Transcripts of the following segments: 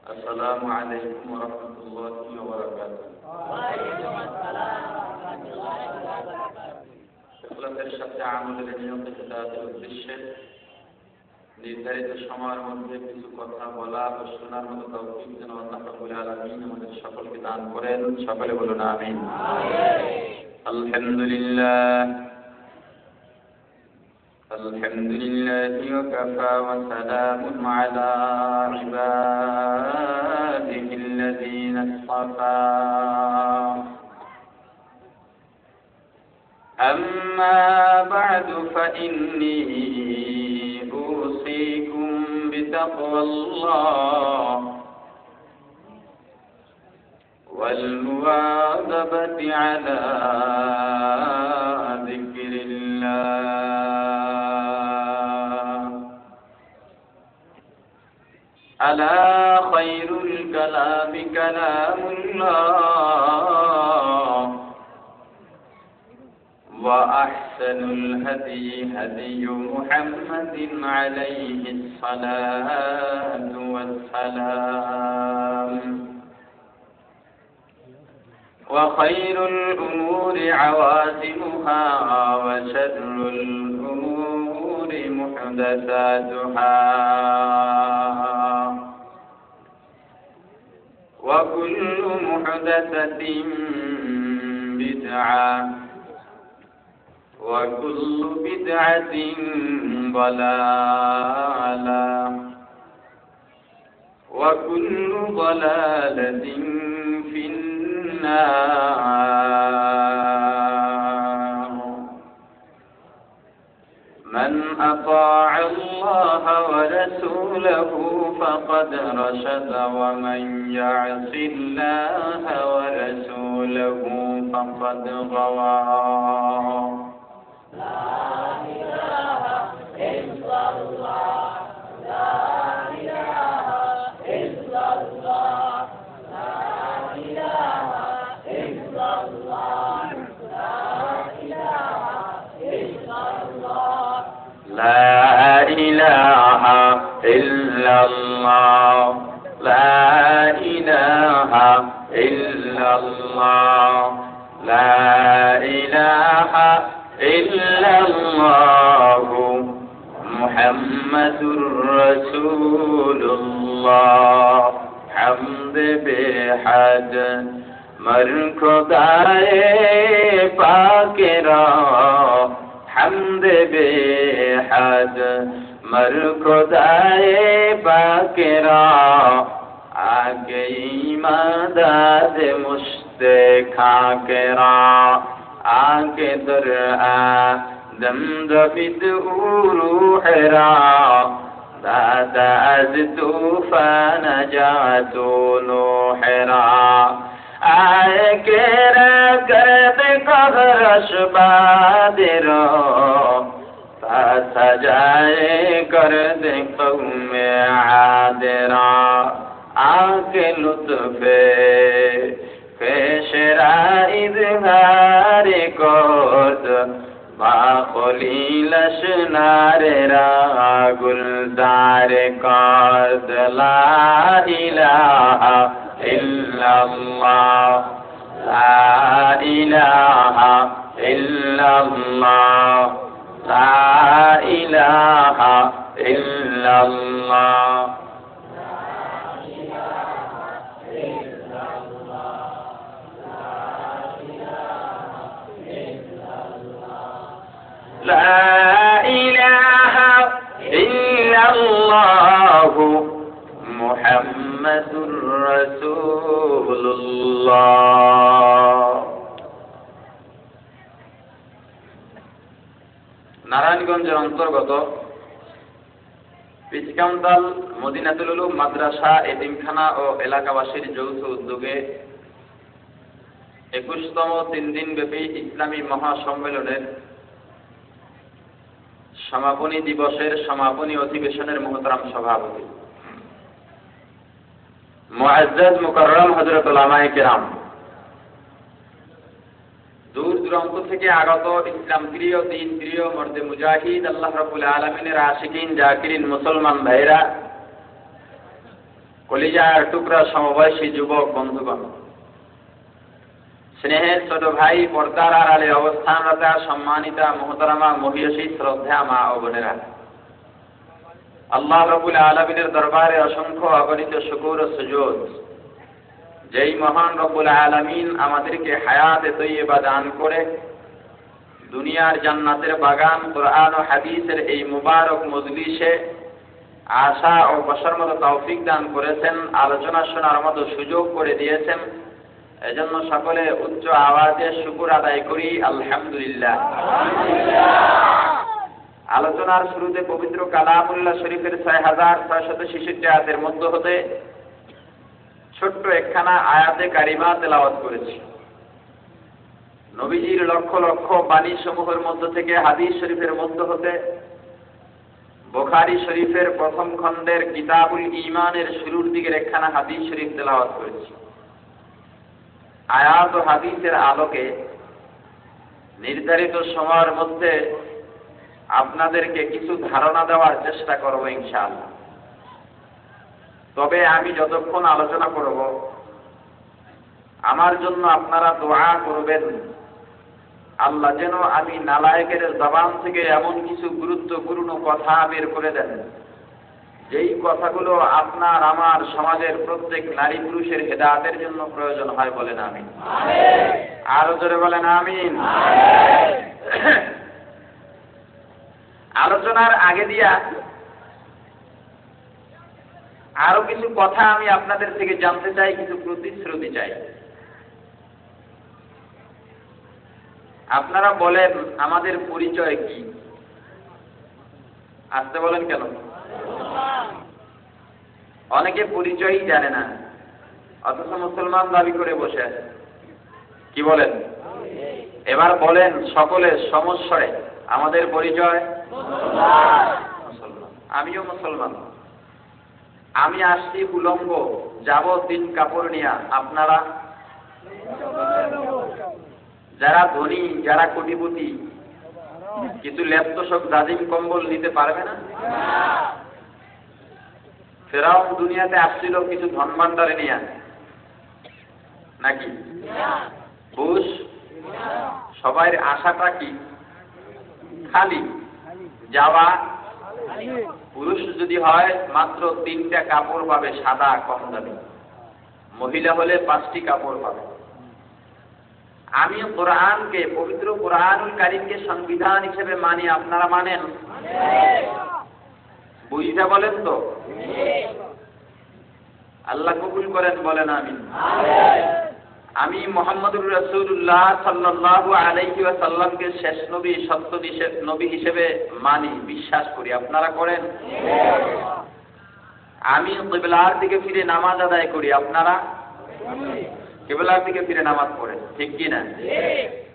السلام عليكم ورحمة الله وبركاته. ইখলাসের সাথে আমলের নিয়ত হেদায়েতের উদ্দেশ্যে নির্ধারিত সময়ের মধ্যে কিছু কথা বলা ও শোনার মতো তৌফিক যেন আল্লাহ রাব্বুল আলামিন আমাদের সকলকে দান করেন। সকলে বলুন আমিন। আলহামদুলিল্লাহ الحمد لله وكفى وسلام على عباده الذين اصطفى أما بعد فإني أوصيكم بتقوى الله والمواظبة على ذكر الله ألا خير الكلام كلام الله وأحسن الهدي هدي محمد عليه الصلاة والسلام وخير الأمور عوازمها وشر الأمور محدثاتها وكل محدثة بدعة وكل بدعة ضلالة وكل ضلالة في النار. من أطاع الله ورسوله فقد رشد ومن يعص الله ورسوله فقد غوى. لا إله إلا الله لا إله إلا الله لا إله إلا الله لا إله إلا الله لا إله إلا الله لا إله إلا الله لا إله إلا الله محمد رسول الله. حمد بحد مرکدائے پاکرا حمد بحد مرکدائے پاکرا آگئی مدد مشتخاکرا آگے در آدم رفت روح را بعد از طوفان نجات نوح را آئے کہ رکب قبرش بادر سجائے کر دے قوم عاد را آکے لطف پیش را اظہار کرد با خلیلش نار را گلزار کرد. لا الہ الا اللہ لا الہ الا اللہ لا الہ الا اللہ لا إله إلا الله محمد رسول الله. নারায়ণগঞ্জের অন্তর্গত পিচকামতাল মদিনাতুল উলুম মাদ্রাসা এতিমখানা ও এলাকাবাসীর যৌথ উদ্যোগে 21তম 3 দিনব্যাপী ইসলামী মহাসম্মেলনের সমাপনী দিবসের সমাপনী অধিবেশনের মহতরম সভাপতি মুআজ্জাজ মুকাররম হযরত উলামায়ে কেরাম, দূর দূরান্ত থেকে আগত ইসলাম প্রিয় দিন প্রিয় মর্দে মুজাহিদ আল্লাহ রাব্বুল আলামিনের আশিকিন জাকিরিন মুসলমান ভাইরা, কলিজার টুকরা সমবয়সী যুবক বন্ধুগণ, স্নেহের ছোট ভাই, পর্দার আড়ালে অবস্থানরত সম্মানিতা মুহতারামা মহিয়সী শ্রদ্ধা মা ও বোনেরা, আল্লাহ রাব্বুল আলামিনের দরবারে অসংখ্য অগণিত শুকর ও সুজুদ। যেই মহান রব্বুল আলামিন আমাদেরকে হায়াতে তৈয়বা দান করে দুনিয়ার জান্নাতের বাগান কোরআন ও হাদিসের এই মুবারক মজলিসে আশা ও বসার মতো তৌফিক দান করেছেন, আলোচনা শোনার মতো সুযোগ করে দিয়েছেন, এজন্য সকলে উচ্চ আওয়াজে শুকর আদায় করি আলহামদুলিল্লাহ। আলোচনার শুরুতে পবিত্র কালামুল্লাহ শরীফের ৬৬৬৬ আয়াতের মধ্য হতে ছোট্ট একখানা আয়াতে কারিমা তেলাওয়াত করেছি। নবীজির লক্ষ লক্ষ বাণী সমূহের মধ্য থেকে হাদিস শরীফের মধ্য হতে বুখারী শরীফের প্রথম খণ্ডের কিতাবুল ঈমানের শুরুর দিকের একখানা হাদিস শরীফ তেলাওয়াত করেছি। আয়াত ও হাদিসের আলোকে নির্ধারিত সময়ের মধ্যে আপনাদেরকে কিছু ধারণা দেওয়ার চেষ্টা করব ইনশাআল্লাহ। তবে আমি যতক্ষণ আলোচনা করব আমার জন্য আপনারা দোয়া করবেন, আল্লাহ যেন আমি নালায়েকের জবান থেকে এমন কিছু গুরুত্বপূর্ণ কথা বের করে দেন যেই কথাগুলো আপনার আমার সমাজের প্রত্যেক নারী পুরুষের হেদায়েতের জন্য প্রয়োজন হয়। বলেন আমিন। আরো জোরে বলেন আমিন। আলোচনার আগে দিয়া আরো কিছু কথা আমি আপনাদের থেকে জানতে চাই, কিছু প্রতিশ্রুতি চাই। আপনারা বলেন আমাদের পরিচয় কি? আসতে বলেন কেন? অনেকে পরিচয়ই জানে না, অথচ মুসলমান দাবি করে বসে আছে। কি বলেন? এবার বলেন সকলে সমস্বরে আমাদের পরিচয় মুসলমান। আমিও মুসলমান। আমি আসছি উলঙ্গ, যাব তিন কাপড় নিয়ে। আপনারা যারা ধনী, যারা কোটিপতি, কিছু লেপ্তশক দাদিম কম্বল নিতে পারবে না? ফেরাউন দুনিয়াতে আসছিল কিছু ধন ভান্ডারে নিয়ে, নাকি? বুশ সবাই আশাটা কি? খালি যাওয়া। পুরুষ যদি হয় মাত্র 3টা কাপড় পাবে সাদা কম দামি, মহিলা হলে 5টি কাপড় পাবে। আমি কোরআনকে, পবিত্র কোরআনুল কারীমকে সংবিধান হিসেবে মানি, আপনারা মানেন? বুঝিটা বলেন তো? আল্লাহ কবুল করেন, বলেন আমিন। আমি মুহাম্মদুর রাসূলুল্লাহ সাল্লাল্লাহু আলাইহি ওয়াসাল্লামকে শেষ নবী, সত্য নবী হিসেবে মানি, বিশ্বাস করি। আপনারা করেন? আমি কিবলার দিকে ফিরে নামাজ আদায় করি। আপনারা কিবলার দিকে ফিরে নামাজ পড়েন, ঠিক কি না?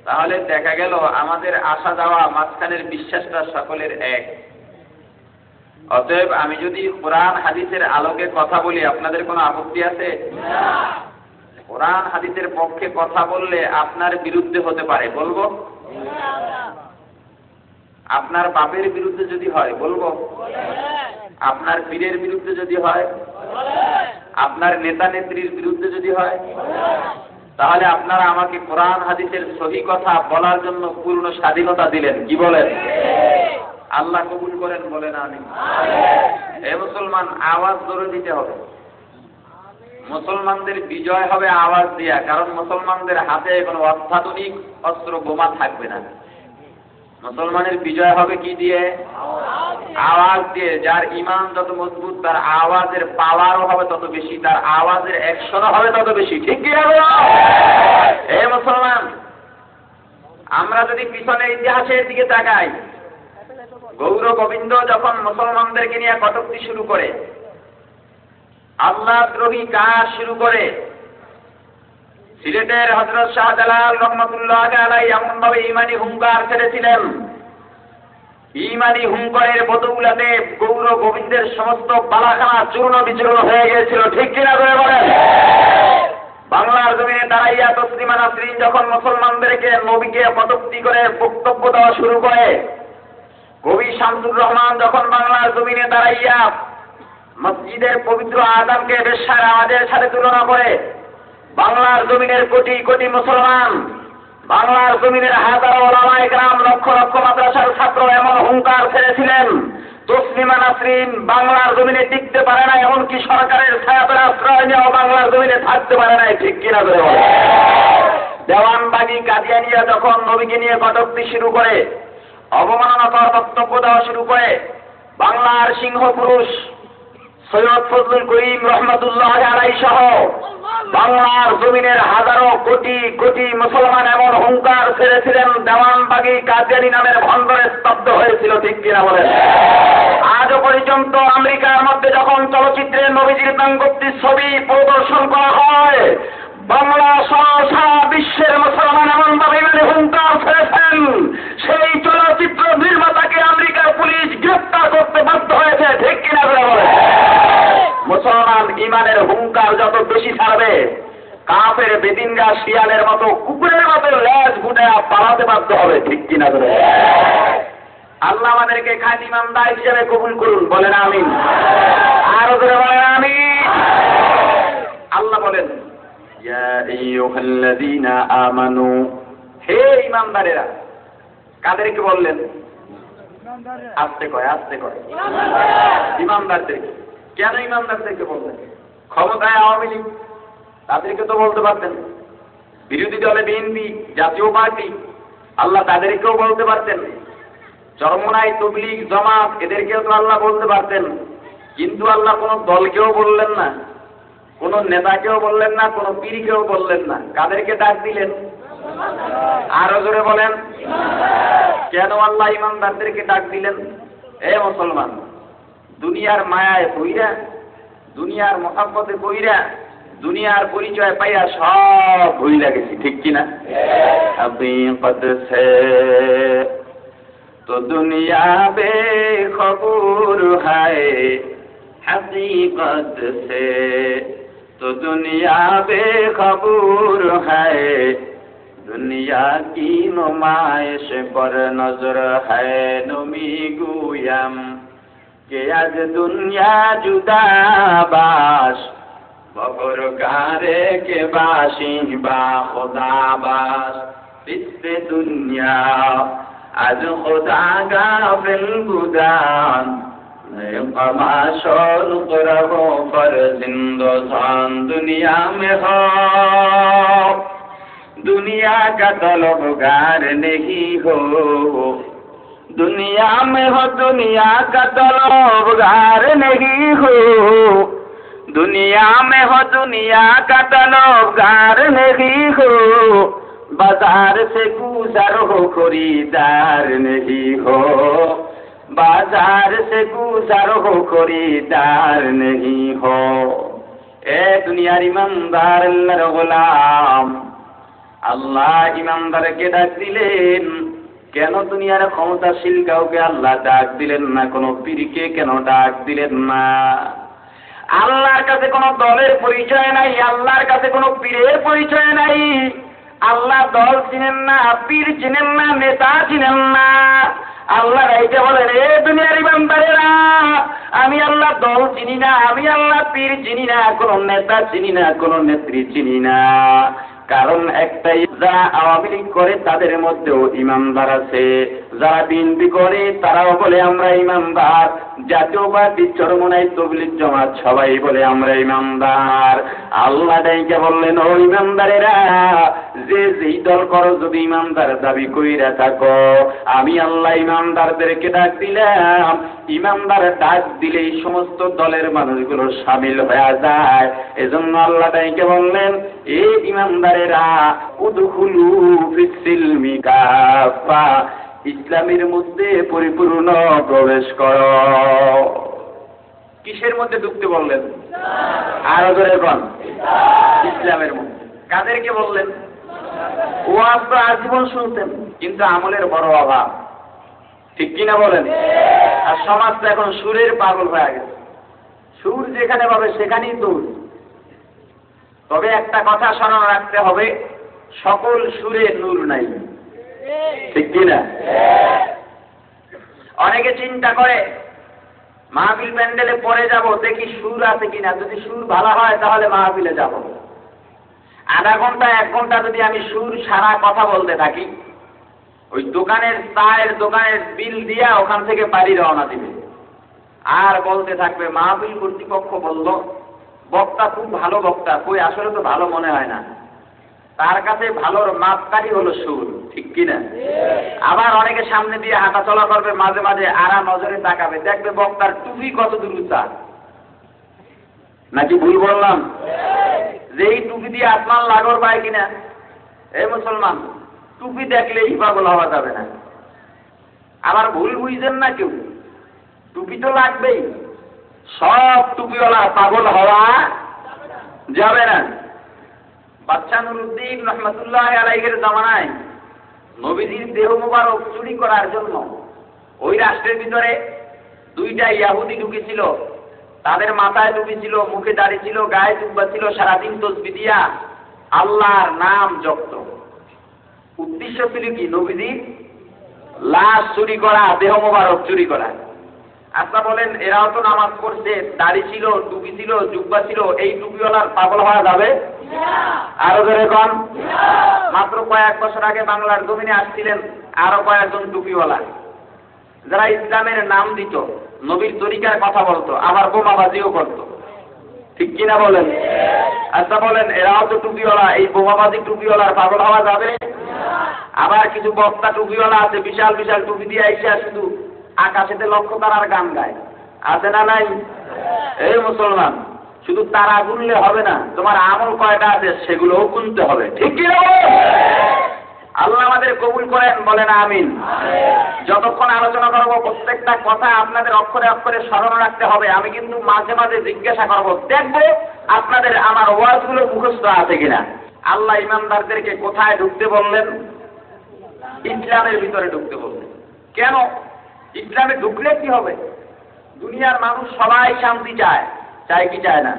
তাহলে দেখা গেল আমাদের আসা যাওয়া মাঝখানের বিশ্বাসটা সকলের এক। অতএব আমি যদি কোরআন হাদিসের আলোকে কথা বলি, আপনাদের কোনো আপত্তি আছে? কোরআন হাদিসের পক্ষে কথা বললে আপনার বিরুদ্ধে হতে পারে, বলবো? আপনার বাপের বিরুদ্ধে যদি হয়, বলবো? আপনার পীরের বিরুদ্ধে যদি হয়, আপনার নেতা নেত্রীর বিরুদ্ধে যদি হয়, তাহলে আপনারা আমাকে কোরআন হাদিসের সহি কথা বলার জন্য পূর্ণ স্বাধীনতা দিলেন। কি বলেন? আল্লাহ কবুল করেন, বলেন আমিন। হে মুসলমান, আওয়াজ জোরে দিতে হবে। মুসলমানদের বিজয় হবে আওয়াজ দিয়া, কারণ মুসলমানদের হাতে কোনো অত্যাধুনিক অস্ত্র বোমা থাকবে না। মুসলমানের বিজয় হবে কি দিয়ে? আওয়াজ দিয়ে। যার ঈমান যত মজবুত তার আওয়াজের পাওয়ারও হবে তত বেশি, তার আওয়াজের অ্যাকশনও হবে তত বেশি, ঠিক কি হবে? হে মুসলমান, আমরা যদি পিছনে ইতিহাসের দিকে তাকাই, গৌর গোবিন্দ যখন মুসলমানদেরকে নিয়ে কটূক্তি শুরু করে, আল্লাহ দ্রোহী কাজ শুরু করে, সিলেটের হযরত শাহজালাল রহমাতুল্লাহ আলাইহি এমন ভাবে ঈমানি হুঙ্কার ছেড়েছিলেন, ঈমানি হুঙ্কারের বদৌলতে গৌর গোবিন্দের সমস্ত বালাখানা চূর্ণ বিচূর্ণ হয়ে গিয়েছিল, ঠিক কিনা করে বলেন? বাংলার জমিনে দাঁড়াইয়া তসলিমা নাসরিন যখন মুসলমানদেরকে নবীকে কটূক্তি করে বক্তব্য দেওয়া শুরু করে, কবি শামসুর রহমান যখন বাংলার জমিনে দাঁড়াইয়া মসজিদের পবিত্র আযানকে বেশ্যার আওয়াজের সাথে তুলনা করে বাংলার জমিনের কোটি কোটি মুসলমান, বাংলার জমিনের হাজারো ওলামায়ে কেরাম, লক্ষ লক্ষ মাদ্রাসার ছাত্র এমন হুঙ্কার ছেড়েছিলেন, তসলিমা নাসরিন বাংলার জমিনে টিকতে পারে না, এমনকি সরকারের ছায়াতলে আশ্রয় নিয়েও বাংলার জমিনে থাকতে পারে না, ঠিক কিনা ধরে বলে। দেওয়ানবাগী কাদিয়ানীরা যখন নবীকে নিয়ে কটূক্তি শুরু করে, অবমাননাকর বক্তব্য দেওয়া শুরু করে, বাংলার সিংহ পুরুষ সৈয়দ ফজলুল করিম রহমতুল্লাহ আলাইহি সহ বাংলার জমিনের হাজারো কোটি কোটি মুসলমান এমন হুঙ্কার ছেড়েছিলেন, দেওয়ানবাগী কাদিয়ানী নামের ভণ্ডরে স্তব্ধ হয়েছিল, ঠিক কিনা বলেন। আজও পর্যন্ত আমেরিকার মধ্যে যখন চলচ্চিত্রের নবীজির ব্যঙ্গোক্তির ছবি প্রদর্শন করা হয়, বাংলা সহ সারা বিশ্বের মুসলমান এমনভাবে হুঙ্কার ছেড়েছেন, সেই চলচ্চিত্র নির্মাতাকে আমেরিকার পুলিশ গ্রেফতার করতে বাধ্য হয়েছে, ঠিক কিনা বলে। মুসলমান ইমানের হুঙ্কার যত বেশি ছাড়বে, কাফের বেদিনরা শিয়ালের মতো কুকুরের মতো লেজ গুটে পালাতে বাধ্য হবে, ঠিক কিনা বলে। আল্লাহ আমাদেরকে খাঁটি ইমানদার হিসেবে কবুল করুন, বলেন আমিন। আরো ধরে বলেন আমিন। আল্লাহ বলেন, ইয়া আইয়ুহাল্লাযীনা আমানু, হে ইমানদারেরা। কাদেরকে বললেন? আস্তে কয়, আস্তে কয়। ইমানদারদেরকে। কেন ইমানদারদেরকে বললেন? ক্ষমতায় আওয়ামী লীগ, তাদেরকে তো বলতে পারতেন। বিরোধী দলে বিএনপি, জাতীয় পার্টি, আল্লাহ তাদেরকেও বলতে পারতেন। চরমনাই, তবলিগ, জামাত, এদেরকেও তো আল্লাহ বলতে পারতেন। কিন্তু আল্লাহ কোনো দলকেও বললেন না, কোন নেতাকেও বললেন না, কোন পীরকেও বললেন না। কাদেরকে ডাক দিলেন? আরো জোরে বলেন। কেন আল্লাহ ইমানদারদেরকে ডাক দিলেন? এ মুসলমান, দুনিয়ার মায়ায় পইরা, দুনিয়ার মহাব্বতে পইরা, দুনিয়ার পরিচয় পাইয়া সব ভুইলা গেছি, ঠিক কিনা? হাকিকত সে তো দুনিয়া বেখবর হায়, हकीकत से तो दुनिया बेखबर है, दुनिया की नुमाइश पर नजर है। नमी गुयम के आज दुनिया जुदाबाश, बगर गारे के बाशी बा खुदाबाश। इससे दुनिया आज खुदा गाफिल गुदान, कमाशोर करबो पर जिंदोसान। दुनिया में हो दुनिया का तलबगार नहीं हो, दुनिया में हो दुनिया का तलबगार नहीं हो, दुनिया में हो दुनिया का तलबगार नहीं हो। बाजार से गुजर हो खरीदार नहीं हो, बाजार से गुजर हो खरीदार नहीं हो। ए दुनियार ईमानदार अल्लाहर গোলাম, আল্লাহ ইমানদারকে ডাক দিলেন। কেন দুনিয়ার ক্ষমতাশীল কাউকে আল্লাহ ডাক দিলেন না? কোন পীরকে কেন ডাক দিলেন না? আল্লাহর কাছে কোনো দলের পরিচয় নাই, আল্লাহর কাছে কোনো পীরের পরিচয় নাই। আল্লাহ দল চিনেন না, পীর চিনেন না, নেতা চিনেন না। আল্লাহ এইটা বলেন, এ দুনিয়ার ইমানদারেরা, আমি আল্লাহ দল চিনি না, আমি আল্লাহ পীর চিনি না, কোন নেতা চিনি না, কোন নেত্রী চিনি না। কারণ একটাই, যারা আওয়ামী লীগ করে তাদের মধ্যেও ইমানদার আছে, যারা বিএনপি করে তারাও বলে আমরা ইমানদার, জাতীয় পার্টি, চরমনাই, তবলিগ, জামাত সবাই বলে আমরা ইমানদার। আল্লাহ ডাইকে বললেন, ও ইমানদারেরা, যে যেই দল করো যদি ইমানদার দাবি কইরা থাকো, আমি আল্লাহ ইমানদারদেরকে ডাক দিলাম। ইমানদার ডাক দিলেই সমস্ত দলের মানুষগুলো শামিল হয়ে যায়। এজন্য আল্লাহ ডাইকে বললেন, এ ইমানদারেরা, উদখুলু ফিস-সিলমি কাফা, ইসলামের মধ্যে পরিপূর্ণ প্রবেশ করো। কিসের মধ্যে ঢুকতে বললেন? আরো জোরে বল। ইসলামের মধ্যে। কাদেরকে বললেন? ওয়াজ তো আজীবন শুনতেন, কিন্তু আমলের বড় অভাব, ঠিক কিনা বলেন? আর সমাজ তো এখন সুরের পাগল হয়ে গেছে, সুর যেখানে পাবে সেখানেই দৌড়। তবে একটা কথা স্মরণ রাখতে হবে, সকল সুরে নূর নাই, ঠিক কিনা? অনেকে চিন্তা করে মাহফিল প্যান্ডেলে পরে যাব, দেখি সুর আছে কিনা, যদি সুর ভালো হয় তাহলে মাহফিলে যাব। আধা ঘন্টা 1 ঘন্টা যদি আমি সুর সারা কথা বলতে থাকি, ওই চায়ের দোকানের বিল দিয়া ওখান থেকে বাড়ি রওনা দিবে, আর বলতে থাকবে মাহফিল কর্তৃপক্ষ বলল বক্তা খুব ভালো বক্তা, কই আসলে তো ভালো মনে হয় না। তার কাছে ভালোর মাপকাঠি হলো সুর, ঠিক কিনা? আবার অনেকে সামনে দিয়ে হাঁটা চলা করবে, মাঝে মাঝে আড়া নজরে তাকাবে, দেখবে বক্তার টুপি কত দূর উঁচা। নাকি ভুল বললাম? যে এই টুপি দিয়ে আসমান লাগর পায় কিনা? এই মুসলমান, টুপি দেখলেই পাগল হওয়া যাবে না। আবার ভুল বুঝছেন না কেউ, টুপি তো লাগবেই, সব টুপিওয়ালা পাগল হওয়া যাবে না। বাদশাহ নুরউদ্দিন রহমাতুল্লাহ আলাইহির জামানায় নবীজির দেহ মোবারক চুরি করার জন্য ওই রাষ্ট্রের ভিতরে 2টা ইহুদি ঢুকেছিল। তাদের মাথায় টুপি ছিল, মুখে দাড়ি ছিল, গায়ে জুব্বা ছিল, সারাদিন তসবিহ দিয়া আল্লাহর নাম জপত। উদ্দেশ্য ছিল কি? নবীজির লাশ চুরি করা, দেহ মোবারক চুরি করা। আচ্ছা বলেন, এরাও তো নামাজ পড়ছে, দাড়ি ছিল, টুপি ছিল, জুব্বা ছিল, এই টুপিওয়ালার পাগল হওয়া যাবে? আরো ধরে কন। মাত্র কয়েক বছর আগে বাংলার জমিনে আসছিলেন আরো কয়েকজন টুপিওয়ালা, যারা ইসলামের নাম দিত, নবীর তরিকার কথা বলতো, আবার বোমাবাজিও করত, ঠিক কিনা বলেন? আচ্ছা বলেন, এরাও তো টুপিওয়ালা, এই বোমাবাজি টুপিওয়ালার পাগল হওয়া যাবে? আবার কিছু বক্তা টুপিওয়ালা আছে, বিশাল বিশাল টুপি দিয়ে আইসা শুধু আকাশেতে লক্ষ্য তারার গান গায়, আছে না নাই? এই মুসলমান, শুধু তারা গুনলে হবে না, তোমার আমল কয়টা আছে সেগুলোও গুনতে হবে, ঠিক কি না? আল্লাহ আমাদের কবুল করেন, বলেন আমিন। যতক্ষণ আলোচনা করবো প্রত্যেকটা কথা আপনাদের অক্ষরে অক্ষরে স্মরণ রাখতে হবে। আমি কিন্তু মাঝে মাঝে জিজ্ঞাসা করবো, দেখবো আপনাদের আমার ওয়াজগুলো মুখস্থ আছে কিনা। আল্লাহ ইমানদারদেরকে কোথায় ঢুকতে বললেন? ইসলামের ভিতরে ঢুকতে বললেন। কেন? ইসলামে ঢুকলে কি হবে? দুনিয়ার মানুষ সবাই শান্তি চায়, চায় কি চায় না?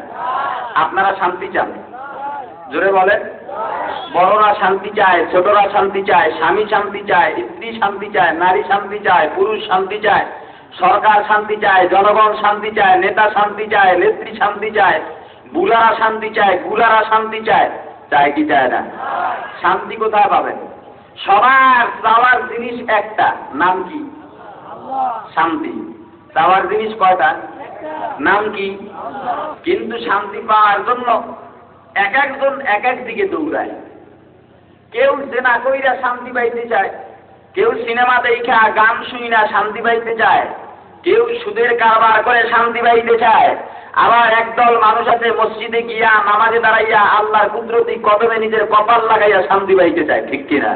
আপনারা শান্তি চান? জোরে বলেন। বড়রা শান্তি চায়, ছোটরা শান্তি চায়, স্বামী শান্তি চায়, স্ত্রী শান্তি চায়, নারী শান্তি চায়, পুরুষ শান্তি চায়, সরকার শান্তি চায়, জনগণ শান্তি চায়, নেতা শান্তি চায়, নেত্রী শান্তি চায়, বুলারা শান্তি চায়, গুলারা শান্তি চায়, চায় কি চায় না? শান্তি কোথায় পাবেন? সবার চাওয়ার জিনিস একটা, নাম কি? শান্তি। চাওয়ার জিনিস কয়টা? নাম কি? কিন্তু শান্তি পাওয়ার জন্য এক একজন এক এক দিকে দৌড়ায়। কেউ জেনা কইরা শান্তি পাইতে চায়, কেউ সিনেমা দেখা গান শুইনা শান্তি পাইতে চায়, কেউ সুদের কারবার করে শান্তি পাইতে চায়। আবার একদল মানুষ আছে মসজিদে গিয়া নামাজে দাঁড়াইয়া আল্লাহর কুদরতি কদমে নিজের কপাল লাগাইয়া শান্তি পাইতে চায়, ঠিক কিনা?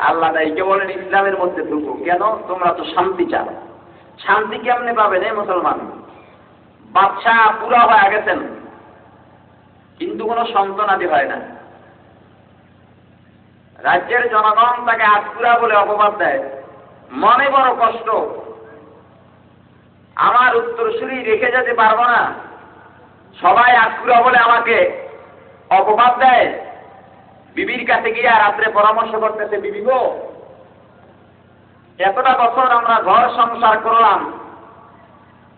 আল্লাহ তাইকে বলেন ইসলামের মধ্যে ঢুকো। কেন? তোমরা তো শান্তি চাও। শান্তি কেমনে পাবেন? মুসলমান, বাদশাহ পুরা হয়ে গেছেন কিন্তু কোনো সন্তানাদি হয় না। রাজ্যের জনগণ তাকে আটকুরা বলে অপবাদ দেয়, মনে বড় কষ্ট, আমার উত্তরসূরি রেখে যেতে পারবো না, সবাই আটকুরা বলে আমাকে অপবাদ দেয়। বিবির কাছে গিয়ে রাত্রে পরামর্শ করতেছে, বিবি গো, এতটা বছর আমরা ঘর সংসার করলাম,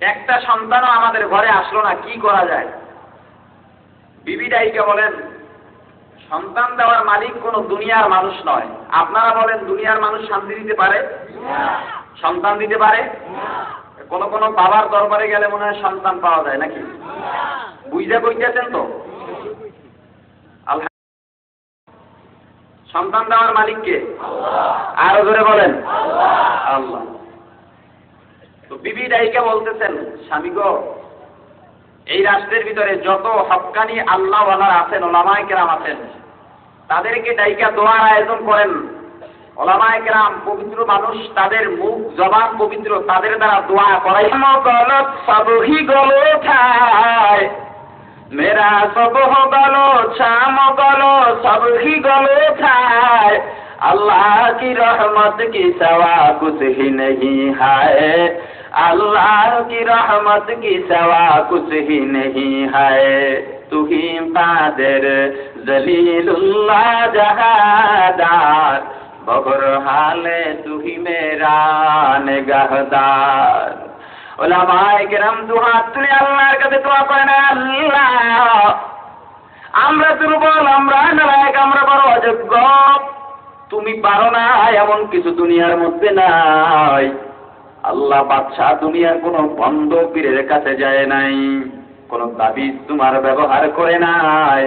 একটা সন্তানও আমাদের ঘরে আসলো না, কি করা যায়? বিবি ডাইকে বলেন, সন্তান দেওয়ার মালিক কোন দুনিয়ার মানুষ নয়। আপনারা বলেন, দুনিয়ার মানুষ শান্তি দিতে পারে? সন্তান দিতে পারে? কোন কোন বাবার দরবারে গেলে মনে হয় সন্তান পাওয়া যায় নাকি? বুঝতে কইতেছেন তো? সন্তান দেওয়ার মালিক কে? আরো জোরে বলেন, আল্লাহ। তো বিবি ডাইকে বলতেছেন, স্বামী গো, এই রাষ্ট্রের ভিতরে যত হক্কানি আল্লাহওয়ালারা আছেন, ওলামায়ে কেরাম আছেন, তাদেরকে ডাইকা দোয়ার আয়োজন করেন। ওলামায়ে কেরাম পবিত্র মানুষ, তাদের মুখ জবান পবিত্র, তাদের দ্বারা দোয়া করাই। গলত সবহি গলো ঠায় মেরা সব গলো শাম গলো সবহি গলো ঠায় আল্লাহ কি রহমত কি সওয়া কুছ হি नहीं है अल्लाह की रहमत की सवा कुछ ही नहीं है तू ही कादिर जलीलुल्लाह जहादार बहर हाले तू ही मेरा निगाहदार। উলামায়ে কেরাম দুহাত তুলে আল্লাহর কাছে দোয়া করেন, আল্লাহ আমরা দুর্বল, আমরা নালায়েক, আমরা বড় অযোগ্য, তুমি পারো না এমন কিছু দুনিয়ার মধ্যে নাই। আল্লাহ বাদশাহ দুনিয়ার কোনো বন্ধ পীরের কাছে যায় নাই, কোন তাবিজ তোমার ব্যবহার করে নাই।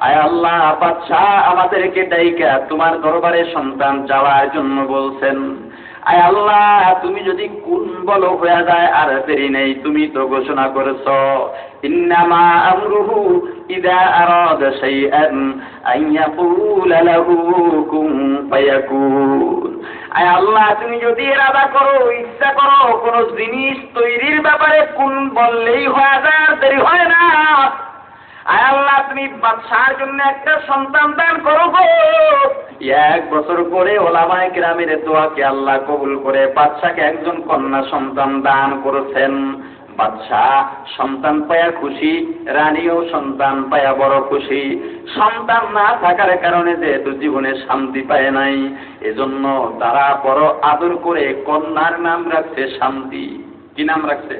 আয় আল্লাহ বাদশাহ আমাদেরকে ডাইকা তোমার দরবারে সন্তান চাওয়ার জন্য বলছেন। আয় আল্লাহ তুমি যদি কোন বলো হয়ে যায় আর দেরি নেই, তুমি তো ঘোষণা করেছো ইন্নামা আমরুহু ইযা আরাদা শাইআন আন ইয়াকুলা লাহু কুন ফায়াকুন। আয় আল্লাহ তুমি যদি ইরাদা করো, ইচ্ছা করো, কোন জিনিস তৈরির ব্যাপারে কোন বললেই হয়ে যায়, আর দেরি হয় না। আয় আল্লাহ তুমি বাদশার জন্য একটা সন্তান দান করো গো। 1 বছর পরে ওলামায়ে কেরামের দোয়াকে আল্লাহ কবুল করে বাদশাকে একজন কন্যা সন্তান দান করেছেন। বাদশাহ সন্তান পায়া খুশি, রানীও সন্তান পায়া বড় খুশি। সন্তান না থাকার কারণে যেহেতু জীবনে শান্তি পায় নাই, এজন্য তারা বড় আদর করে কন্যার নাম রাখছে শান্তি। কি নাম রাখছে?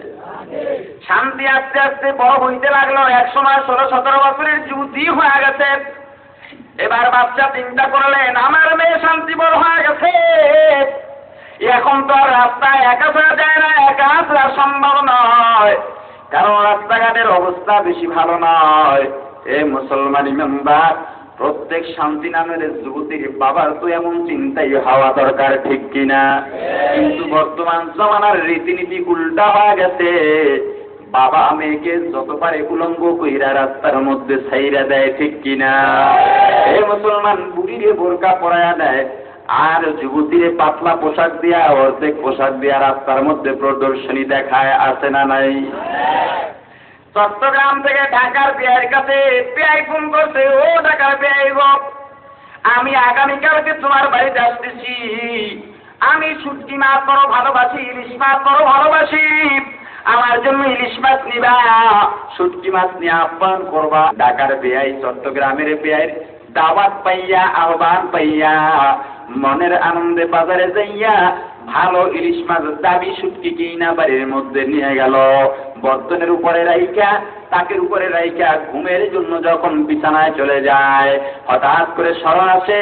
শান্তি। আস্তে আস্তে বড় হইতে লাগলো, এক সময় 16-17 বছরের যুবতী হয়ে গেছে। এবার বাচ্চা চিন্তা করলেন আমার মেয়ে শান্তি বড় হয়ে গেছে, এখন তো আর রাস্তায় একা চলা যায় না, একা চলা সম্ভব নয়, কারণ রাস্তাঘাটের অবস্থা বেশি ভালো নয়। এ মুসলমান মেম্বার, প্রত্যেক শান্তি নামের যুবতীর বাবার তো এমন চিন্তাই হওয়া দরকার, ঠিক কিনা? কিন্তু বর্তমান জমানার রীতিনীতি উল্টা হয়ে গেছে। বাবা মেয়েকে যত পারে উলঙ্গ কইরা রাস্তার মধ্যে ছাইরা দেয়, ঠিক কিনা? এই মুসলমান বুড়িরে বোরকা পরায়া দেয়, আর যুবতীরে পাতলা পোশাক দিয়া, অর্ধেক পোশাক দিয়া রাস্তার মধ্যে প্রদর্শনী দেখায়, আছে না নাই? চট্টগ্রাম থেকে ঢাকার বিআইয়ের কাছে বিআই ফোন করছে, ও ঢাকার বিআই গো, আমি আগামীকালকে তোমার বাড়িতে আসতেছি, আমি শুটকি মাছ বড় ভালোবাসি, ইলিশ মাছ বড় ভালোবাসি, আমার জন্য ইলিশ মাছ নিবা, শুটকি মাছ নিয়ে আহ্বান করবা। ঢাকার বিআই চট্টগ্রামের বিআইয়ের দাওয়াত পাইয়া, আহ্বান পাইয়া, মনের আনন্দে বাজারে যাইয়া ভালো ইলিশ মাছ দাবি শুটকি কিনা বাড়ির মধ্যে নিয়ে গেল। বর্তনের উপরে রাইকা, তাকের উপরে রাইকা ঘুমের জন্য যখন বিছানায় চলে যায়, হঠাৎ করে স্মরণ আসে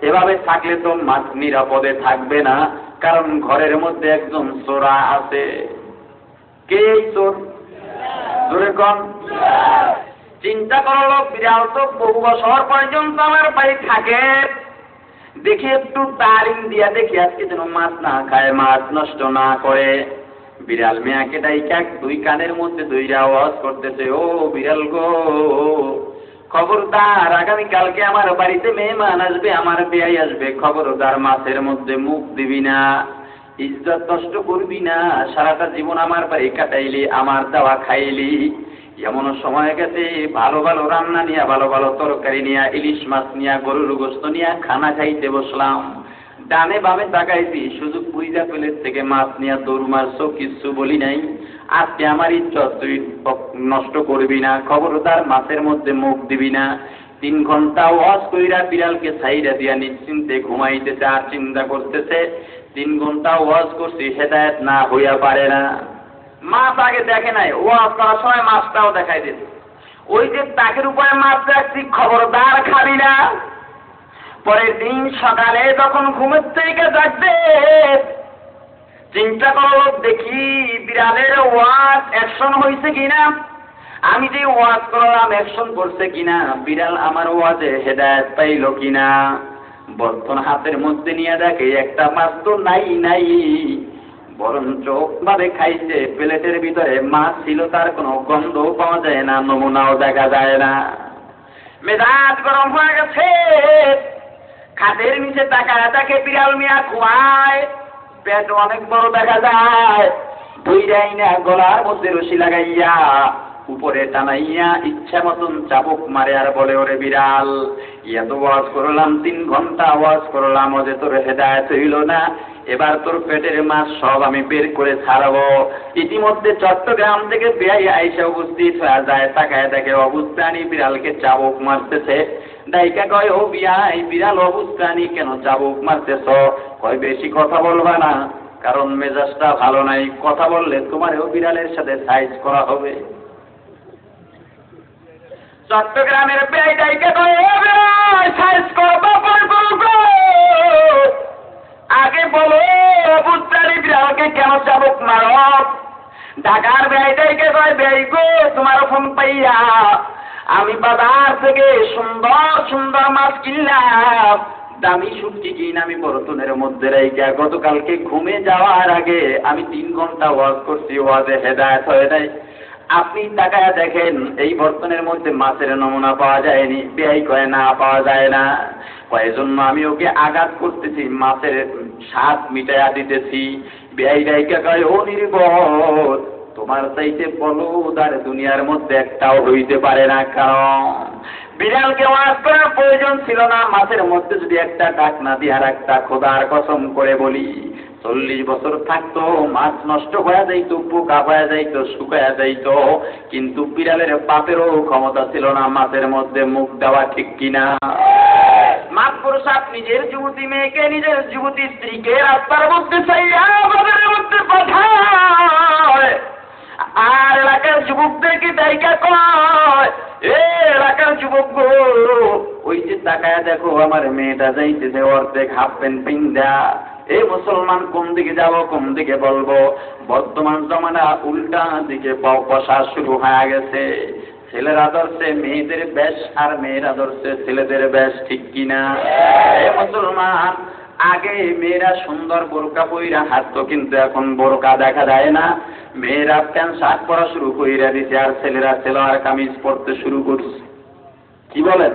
এভাবে থাকলে তো মাছ নিরাপদে থাকবে না, কারণ ঘরের মধ্যে একজন চোরা আছে। কে চোর? জোরে কন। চিন্তা করলো বিড়াল তো বহু বছর পর্যন্ত আমার বাড়ি থাকে, দেখি একটু তালিম দিয়া দেখি আজকে যেন মাছ না খায়, মাছ নষ্ট না করে। বিড়াল মেয়াকে ডাইকা 2 কানের মধ্যে 2 আওয়াজ করতেছে, ও বিড়াল গো, খবরদার আগামীকালকে আমার বাড়িতে মেহমান আসবে, আমার বিয়াই আসবে, খবরদার মাছের মধ্যে মুখ দিবি না, ইজ্জত নষ্ট করবি না, সারাটা জীবন আমার বাড়ি কাটাইলি, আমার দাওয়া খাইলি। এমন সময় গেছে ভালো ভালো রান্না নিয়ে, ভালো ভালো তরকারি নিয়ে, ইলিশ মাছ নিয়ে, গরুর গোশত নিয়ে খানা খাইতে বসলাম। ডানে বামে তাকাইছি, সুযোগ বুঝা প্লেট থেকে মাছ নিয়ে দৌড় মারছো, কিচ্ছু বলি নাই। আজকে আমার ইজ্জত তুই নষ্ট করবি না, খবরদার মাছের মধ্যে মুখ দিবি না। 3 ঘন্টা ওয়াজ কইরা বিড়ালকে ছাইরা দিয়া নিশ্চিন্তে ঘুমাইতেছে, আর চিন্তা করতেছে 3 ঘন্টা ওয়াজ করছি, হেদায়েত না হইয়া পারে না। মাছ আগে দেখে নাই, ওয়াজ করার সময় মাছটাও দেখাই দিত। ওই যে তাকের উপরে মাছ রাখছি, খবরদার খাবি না। পরের দিন সকালে যখন ঘুমের থেকে জাগবে, চিন্তা করো দেখি বিড়ালের ওয়াজ অ্যাকশন হয়েছে কিনা, আমি যে ওয়াজ করলাম অ্যাকশন করছে কিনা, বিড়াল আমার ওয়াজে হেদায়েত পাইল কিনা। বর্তন হাতের মধ্যে নিয়ে দেখে একটা মাছ তো নাই, বরঞ্চ ভাবে খাইছে, প্লেটের ভিতরে মাছ ছিল, তার কোনো গন্ধও পাওয়া যায় না, নমুনাও দেখা যায় না। মেজাজ গরম হয়ে গেছে, খাটের নিচে তাকে বিড়াল মিয়া খুয়ায়, পেট অনেক বড় দেখা যায়, ধইরাই না গলার মধ্যে রশি লাগাইয়া উপরে টানাইয়া ইচ্ছা মতন চাবুক মারে, আর বলে, ওরে বিড়াল, এত ওয়াজ করলাম, 3 ঘন্টা ওয়াজ করলাম, ওদের তোর হেদায়েত হইল না, এবার তোর পেটের মাছ সব আমি বের করে ছাড়াবো। ইতিমধ্যে চট্টগ্রাম থেকে বেআই আইসা উপস্থিত হয়ে যায়, তাকায় দেখে অবস্থানি বিড়ালকে চাবুক মারতেছে। ডাইকা কয়, ও বিআই, বিড়াল অবস্থানি কেন চাবুক মারতেছ? কয়, বেশি কথা বলবা না, কারণ মেজাজটা ভালো নাই, কথা বললে তোমারও বিড়ালের সাথে সাইজ করা হবে। চট্টগ্রামের বেআইটাইকে সাইজ করবো, আগে বলো বুঝতারি বিড়ালকে কেন চাবুক মারো। ঢাকার বেআইটাইকে কয় বেআই গো তোমার ফোন পাইয়া আমি বাজার থেকে সুন্দর সুন্দর মাছ কিনলাম, দামি শুটকি কিন আমি বরতনের মধ্যে রাইখা গতকালকে ঘুমে যাওয়ার আগে আমি 3 ঘন্টা ওয়াজ করছি, ওয়াজে হেদায়েত হয়ে নাই। আপনি তাকায়া দেখেন এই বর্তনের মধ্যে মাছের নমুনা পাওয়া যায়নি। বেআই কয় না পাওয়া যায় না, কয়েকজন্য আমি ওকে আঘাত করতেছি, মাছের স্বাদ মিটাইয়া দিতেছি। বেআই রাইকা কয় ও নির্বোধ, তোমার চাইতে বলদ আর দুনিয়ার মধ্যে একটাও হইতে পারে না। কারণ বিড়ালকে ওয়াজ করার প্রয়োজন ছিল না, মাছের মধ্যে যদি একটা ডাক না দিয়ে আর একটা খোদার কসম করে বলি 40 বছর থাকতো, মাছ নষ্ট হয়ে যাইতো, পোকা হয়ে যাইতো, শুকায়া যাইতো, কিন্তু বিড়ালের পাপেরও ক্ষমতা ছিল না মাছের মধ্যে মুখ দেওয়া, ঠিক কিনা? মাতপুর সাপ নিজের যুবতী মেয়েকে, নিজের যুবতী স্ত্রীকে রাস্তার মধ্যে চাইয়া বাজারের মধ্যে পাঠায়, আর এলাকার যুবকদেরকে দায়িকা কয় এ এলাকার যুবক গো ওই যে তাকায়া দেখো আমার মেয়েটা যাইতেছে অর্ধেক হাফ প্যান্ট পিন্দা। এ মুসলমান কোন দিকে যাব, কোন দিকে বলবো? বর্তমান জমানা উল্টা দিকে বসা শুরু হয়ে গেছে। ছেলেরা ধরছে মেয়েদের বেশ আর মেয়েরা ধরছে ছেলেদের বেশ, ঠিক কিনা? এ মুসলমান, আগে মেয়েরা সুন্দর বোরকা পইরা হাঁটতো, কিন্তু এখন বোরকা দেখা যায় না। মেয়েরা প্যান্ট শার্ট পরা শুরু কইরা দিছে, আর ছেলেরা সেলোয়ার কামিজ পরতে শুরু করছে। কি বলেন?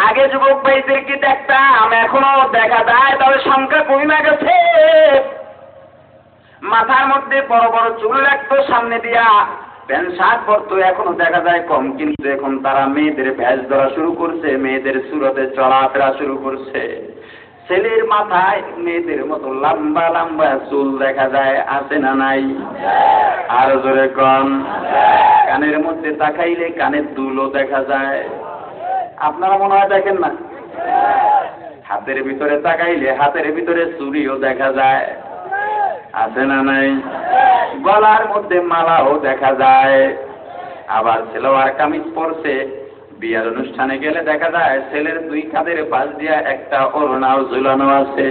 আগে যুবক ভাইদেরকে দেখতাম, এখনো দেখা যায়, তবে সংখ্যা কমে গেছে। মাথার মধ্যে বড় বড় চুল রাখতো, সামনে দিয়া প্যান্ট শার্ট পরতো, এখনো দেখা যায় কম, কিন্তু এখন তারা মেয়েদের ভেষ ধরা শুরু করছে, মেয়েদের সুরতে চলাফেরা শুরু করছে। ছেলের মাথায় মেয়েদের মতো লম্বা লম্বা চুল দেখা যায়, আছে না নাই? আর জোরে কন। কানের মধ্যে তাকাইলে কানের দুলও দেখা যায়, আপনারা মনে হয় দেখেন না? হাতের ভিতরে তাকাইলে হাতের ভিতরে চুড়িও দেখা যায়, আছে না নাই? গলার মধ্যে মালাও দেখা যায়। আবার সেলোয়ার কামিজ পরছে, বিয়ার অনুষ্ঠানে গেলে দেখা যায় ছেলের 2 কাঁধের পাশ দিয়া একটা ওড়নাও ঝুলানো আছে।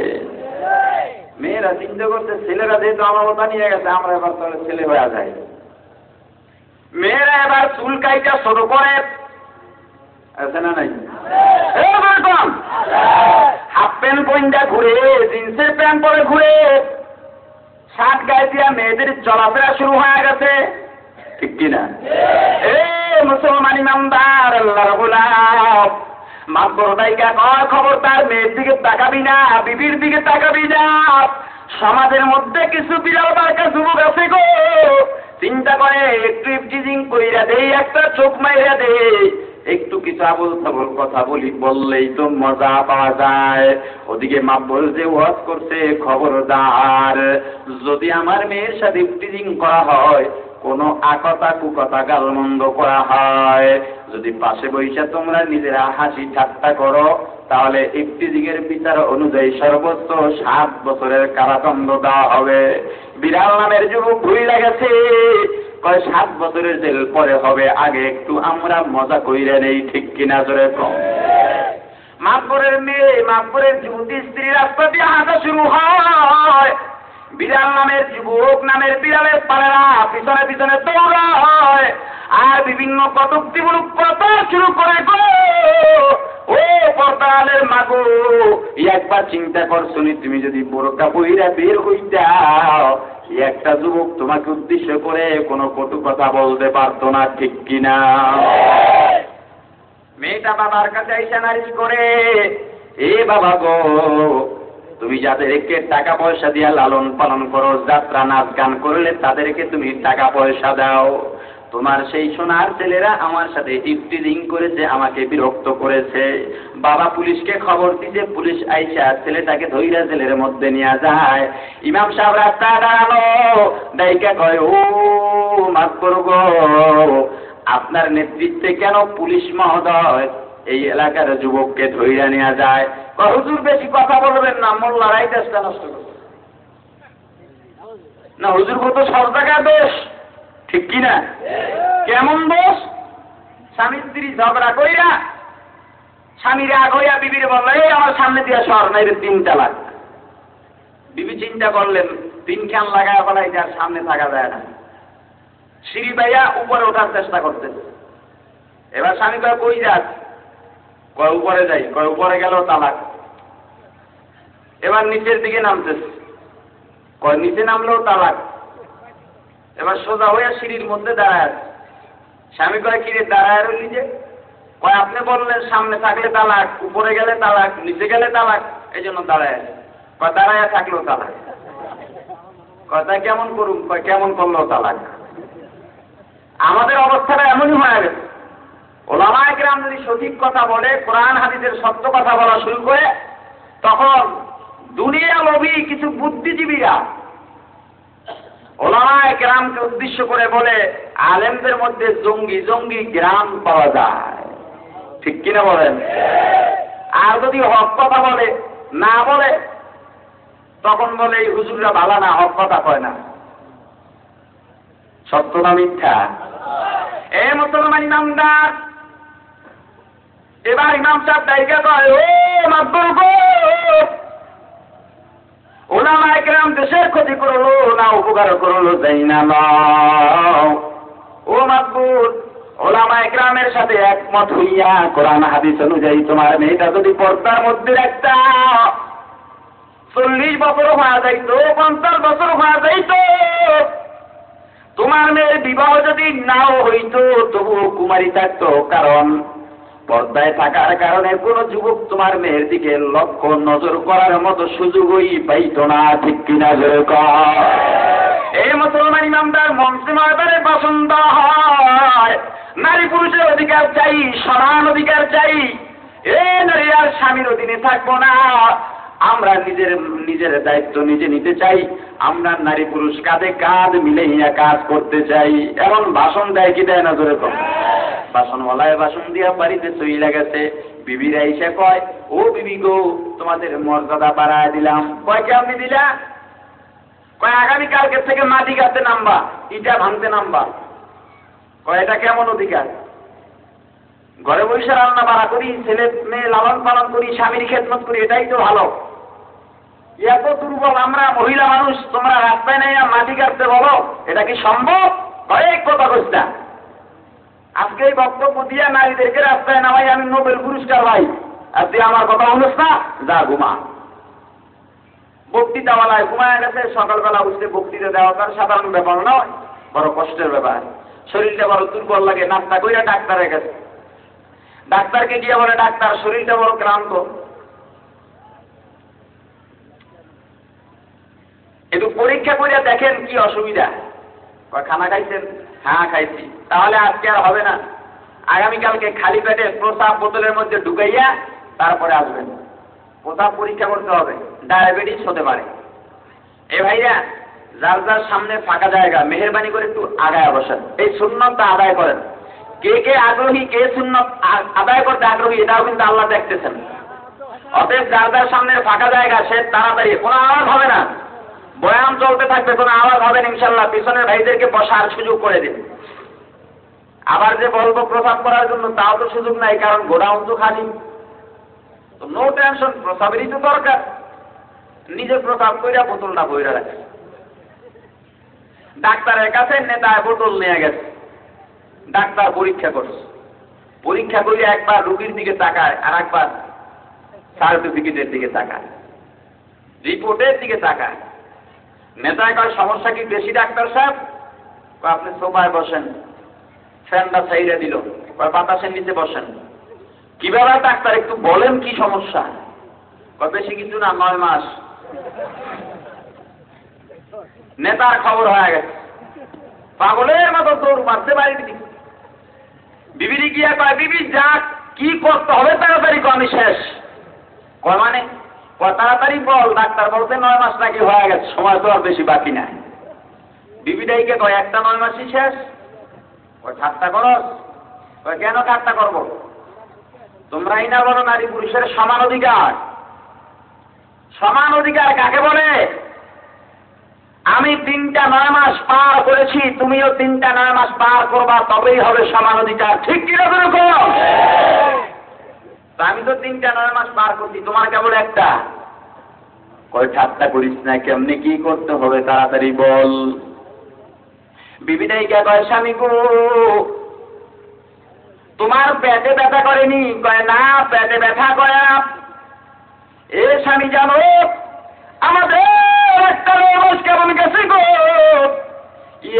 মেয়েরা চিন্তা করছে ছেলেরা যেহেতু আমাবতা নিয়ে গেছে, আমরা এবার তাহলে ছেলে হয়ে যায়। মেয়েরা এবার চুল কাইটা ছোট করে, আছে না নাই? হাফ প্যান্ট পইন্ডা ঘুরে, জিন্সের প্যান্ট পরে ঘুরে, শার্ট গায়ে দিয়া মেয়েদের চলাফেরা শুরু হয়ে গেছে, ঠিক কিনা? মুসলমান ইমানদার আল্লাহর গোলাম, মাতবর দায়িকা কয় খবরদার মেয়ের দিকে তাকাবি না, বিবির দিকে তাকাবি না। সমাজের মধ্যে কিছু বিড়াল বারকা যুবক আছে গো, চিন্তা করে একটু ইফটিজিং কইরা দেই, একটা চোখ মাইরা দেই, একটু কিছু আবল তাবল কথা বললেই তো মজা পাওয়া যায়। ওদিকে মাতবর যে ওয়াজ করছে, খবরদার যদি আমার মেয়ের সাথে ইফটিজিং করা হয়, কোনো আকতা কুকথা গালমন্দ করা হয়, যদি পাশে বৈশা তোমরা নিজেরা হাসি ঠাট্টা করো, তাহলে ইফতিজিং এর বিচার অনুযায়ী সর্বোচ্চ 7 বছরের কারাদণ্ড দেওয়া হবে। বিড়াল নামের যুবক ভুল লাগেছে, কয় 7 বছরের জেল পরে হবে, আগে একটু আমরা মজা কইরা নেই, ঠিক কিনা জোরে কম। মাতবরের মেয়ে, মাতবরের যুবতী স্ত্রী রাস্তা দিয়ে হাঁটা শুরু হয়, বিড়াল নামের যুবক নামের বিড়ালের পালেরা পিছনে পিছনে দৌড়ায়, আর বিভিন্ন কটূক্তিমূলক কথা শুরু করে গো। ও পর্দালের মাগো, একবার চিন্তা করছনি, তুমি যদি বোরকা পইরা বের হইতাও, একটা যুবক তোমাকে উদ্দেশ্য করে কোনো কটু কথা বলতে পারতো না, ঠিক কিনা? মেয়েটা বাবার কাছে আইসা নালিশ করে, এ বাবা গো, তুমি যাদেরকে টাকা পয়সা দিয়া লালন পালন করো, যাত্রা নাচ গান করলে তাদেরকে তুমি টাকা পয়সা দাও, তোমার সেই সোনার ছেলেরা আমার সাথে ইফটিজিং করেছে, আমাকে বিরক্ত করেছে, বাবা পুলিশকে খবর দিতে, পুলিশ আইসা ছেলেটাকে ধইরা জেলের মধ্যে নিয়ে যায়। ইমাম সাহেব রাস্তা দাঁড়ানো, দায়িকা কয় ও মাফ করবো, আপনার নেতৃত্বে কেন পুলিশ মহোদয় এই এলাকার যুবককে ধইরা নিয়ে যায়? হুজুর বেশি কথা বলবেন না, মোল্লারাই দেশটা নষ্ট করবে। না হুজুর কত সব টাকার দোষ, ঠিক কিনা? কেমন দোষ? স্বামী স্ত্রী ঝগড়া কইরা স্বামীর রাগ হইয়া বিবির বললো এই আমার সামনে দিয়ে সর নাই 3 তালাক। বিবি চিন্তা করলেন 3 খান লাগায় বলাই যার সামনে থাকা যায় না, সিঁড়ি বাইয়া উপরে ওঠার চেষ্টা করতেছে। এবার স্বামী কয় কই যাস? কয় উপরে যাই। কয় উপরে গেল তালাক। এবার নিচের দিকে নামতেছে, কয় নিচে নামলেও তালাক। এবার সোজা হইয়া সিঁড়ির মধ্যে দাঁড়ায় আছে। স্বামী কয় কিরে দাঁড়ায় রইলি যে? কয় আপনি বললেন সামনে থাকলে তালাক, উপরে গেলে তালাক, নিচে গেলে তালাক, এই জন্য দাঁড়ায় আছে। কয় দাঁড়ায় থাকলেও তালাক। কথা কেমন করুন? কয় কেমন করলেও তালাক। আমাদের অবস্থাটা এমনই হয়ে গেছে। ওলামায়ে কেরাম যদি সঠিক কথা বলে, কোরআন হাদিসের সত্য কথা বলা শুরু করে, তখন দুনিয়া লোভী কিছু বুদ্ধিজীবীরা ওলামায়ে কেরামকে উদ্দেশ্য করে বলে আলেমদের মধ্যে জঙ্গি জঙ্গি গ্রাম পাওয়া যায়, ঠিক কিনা বলেন? আর যদি হক কথা বলে না বলে তখন বলে এই হুজুররা ভালো না, হক কথা কয় না। সত্য না মিথ্যা? এ মুসলমান ইমামদার, এবার ইমাম সাহেব ডাইকা কয় ও মাদবুর গো, ওলামায়ে কেরাম দেশের ক্ষতি করলো না উপকার করলো যাই না লও। ও মাদবুর, ওলামায়ে কেরামের সাথে একমত হইয়া কোরআন হাদিস অনুযায়ী তোমার মেয়েটা যদি পর্দার মধ্যে রাখতা 40 বছর হওয়া যাইতো, 50 বছর হওয়া যাইতো, তোমার মেয়ের বিবাহ যদি নাও হইতো তবুও কুমারী থাকতো, কারণ পর্দায় থাকার কারণে কোন যুবক তোমার মেয়ের দিকে লক্ষ্য নজর করার মতো সুযোগই পাইতো না, ঠিক কিনা? এই মুসলমান ইমামদার মঞ্চে ময়দানে পছন্দ হয় নারী পুরুষের অধিকার চাই, সমান অধিকার চাই। এ নারী আর স্বামীর অধীনে থাকবো না, আমরা নিজের দায়িত্ব নিজে নিতে চাই, আমরা নারী পুরুষ কাঁধে কাঁধ মিলাইয়া কাজ করতে চাই। এমন ভাষণ দেয় কি দেয় না? জোরে কম। বাসনওয়ালায় বাসন দিয়া বাড়িতে চইলা গেছে, বিবিরা এসে কয় ও বিবি গো তোমাদের মর্যাদা বাড়ায় দিলাম। কয় কেমনি দিলা? কয় আগামীকালকে থেকে মাটি গাঁথতে নামবা, ইটা ভাঙতে নামবা। কয় এটা কেমন অধিকার? ঘরে বসে রান্না বাড়া করি, ছেলে মেয়ে লালন পালন করি, স্বামীর খেদমত করি, এটাই তো ভালো। এত দুর্বল আমরা মহিলা মানুষ, তোমরা রাস্তায় নেই মাটি কাটতে বলো, এটা কি সম্ভব? কয়েক কথা কইতা আজকে এই বক্তব্য দিয়া নারীদেরকে রাস্তায় নামাই আমি নোবেল পুরস্কার পাই, আর তুই আমার কথা শুনিস না, যা ঘুমা। বক্তৃতাওয়ালায় ঘুমায় গেছে, সকালবেলা উঠতে বক্তৃতা দেওয়া তার সাধারণ ব্যাপার নয়, বড় কষ্টের ব্যাপার। শরীরটা বড় দুর্বল লাগে, নাস্তা কইরা ডাক্তারে গেছে। ডাক্তারকে গিয়ে বলে ডাক্তার শরীরটা বড় ক্লান্ত, একটু পরীক্ষা করে দেখেন কি অসুবিধা। খানা খাইছেন? হ্যাঁ খাইছি। তাহলে আজকে আর হবে না, আগামীকালকে খালি পেটে প্রসাব বোতলের মধ্যে ঢুকাইয়া তারপরে আসবেন। প্রসাব পরীক্ষা করতে হবে, ডায়াবেটিস হতে পারে। এ ভাইরা, যার যার সামনে ফাঁকা জায়গা মেহেরবানি করে একটু আগায় বসেন, এই সুন্নতটা আদায় করেন। কে কে আগ্রহী, কে সুন্নত আদায় করতে আগ্রহী, এটাও কিন্তু আল্লাহ দেখতেছেন। অতএব যার যার সামনে ফাঁকা জায়গা সে তাড়াতাড়ি, কোনো আওয়াজ হবে না, বয়ান চলতে থাকবে, কোনো আওয়াজ হবে না ইনশাল্লাহ। পিছনের ভাইদেরকে বসার সুযোগ করে দিন। আবার যে বলবো প্রসাব করার জন্য তাও তো সুযোগ নাই, কারণ গোডাউন তো খালি। তো নো টেনশন, প্রসাবেরই তো দরকার। নিজে প্রসাব কইরা বোতলটা বইরা রাখে। ডাক্তারের কাছে নেতায় বোতল নিয়ে গেছে, ডাক্তার পরীক্ষা করছে। পরীক্ষা করে একবার রোগীর দিকে তাকায়, আর একবার সার্টিফিকেটের দিকে তাকায়, রিপোর্টের দিকে তাকায়। নেতায় কয় সমস্যা কি বেশি ডাক্তার সাহেব? আপনি সোফায় বসেন, ফ্যানটা ছাইড়ে দিল, বাতাসের নিচে বসেন। কিভাবে ডাক্তার একটু বলেন কি সমস্যা? বেশি কিছু না, 9 মাস। নেতার খবর হয়ে গেছে, পাগলের মতো দৌড় মারতে পারি। বিবিরি গিয়া কয় বিবি যা কি করতে হবে তাড়াতাড়ি কো, আমি শেষ। কয় মানে? তাড়াতাড়ি বল। ডাক্তার বলতে 9 মাস নাকি হয়ে গেছে, সময় তো আর বেশি বাকি নাই। বিবিটাইকে কয় একটা 9 মাসই শেষ। ওই ঠাট্টা করস? কেন ঠাট্টা করব? তোমরাই না বলো নারী পুরুষের সমান অধিকার। সমান অধিকার কাকে বলে? আমি 3টা 9 মাস পার করেছি, তুমিও 3টা 9 মাস পার করবা, তবেই হবে সমান অধিকার। ঠিক কি না এরকম? আমি তো 3টা 9 মাস পার করছি, তোমার কেবল একটা। কয় ঠাট্টা করিস না, কেমনে কি করতে হবে তাড়াতাড়ি বল। বিবিটাই কে কয়, স্বামী গো তোমার পেটে ব্যথা করেনি? কয় না, পেটে ব্যথা করে না। এ স্বামী জানো আমাদের একটা মাস কেমন গেছে গো,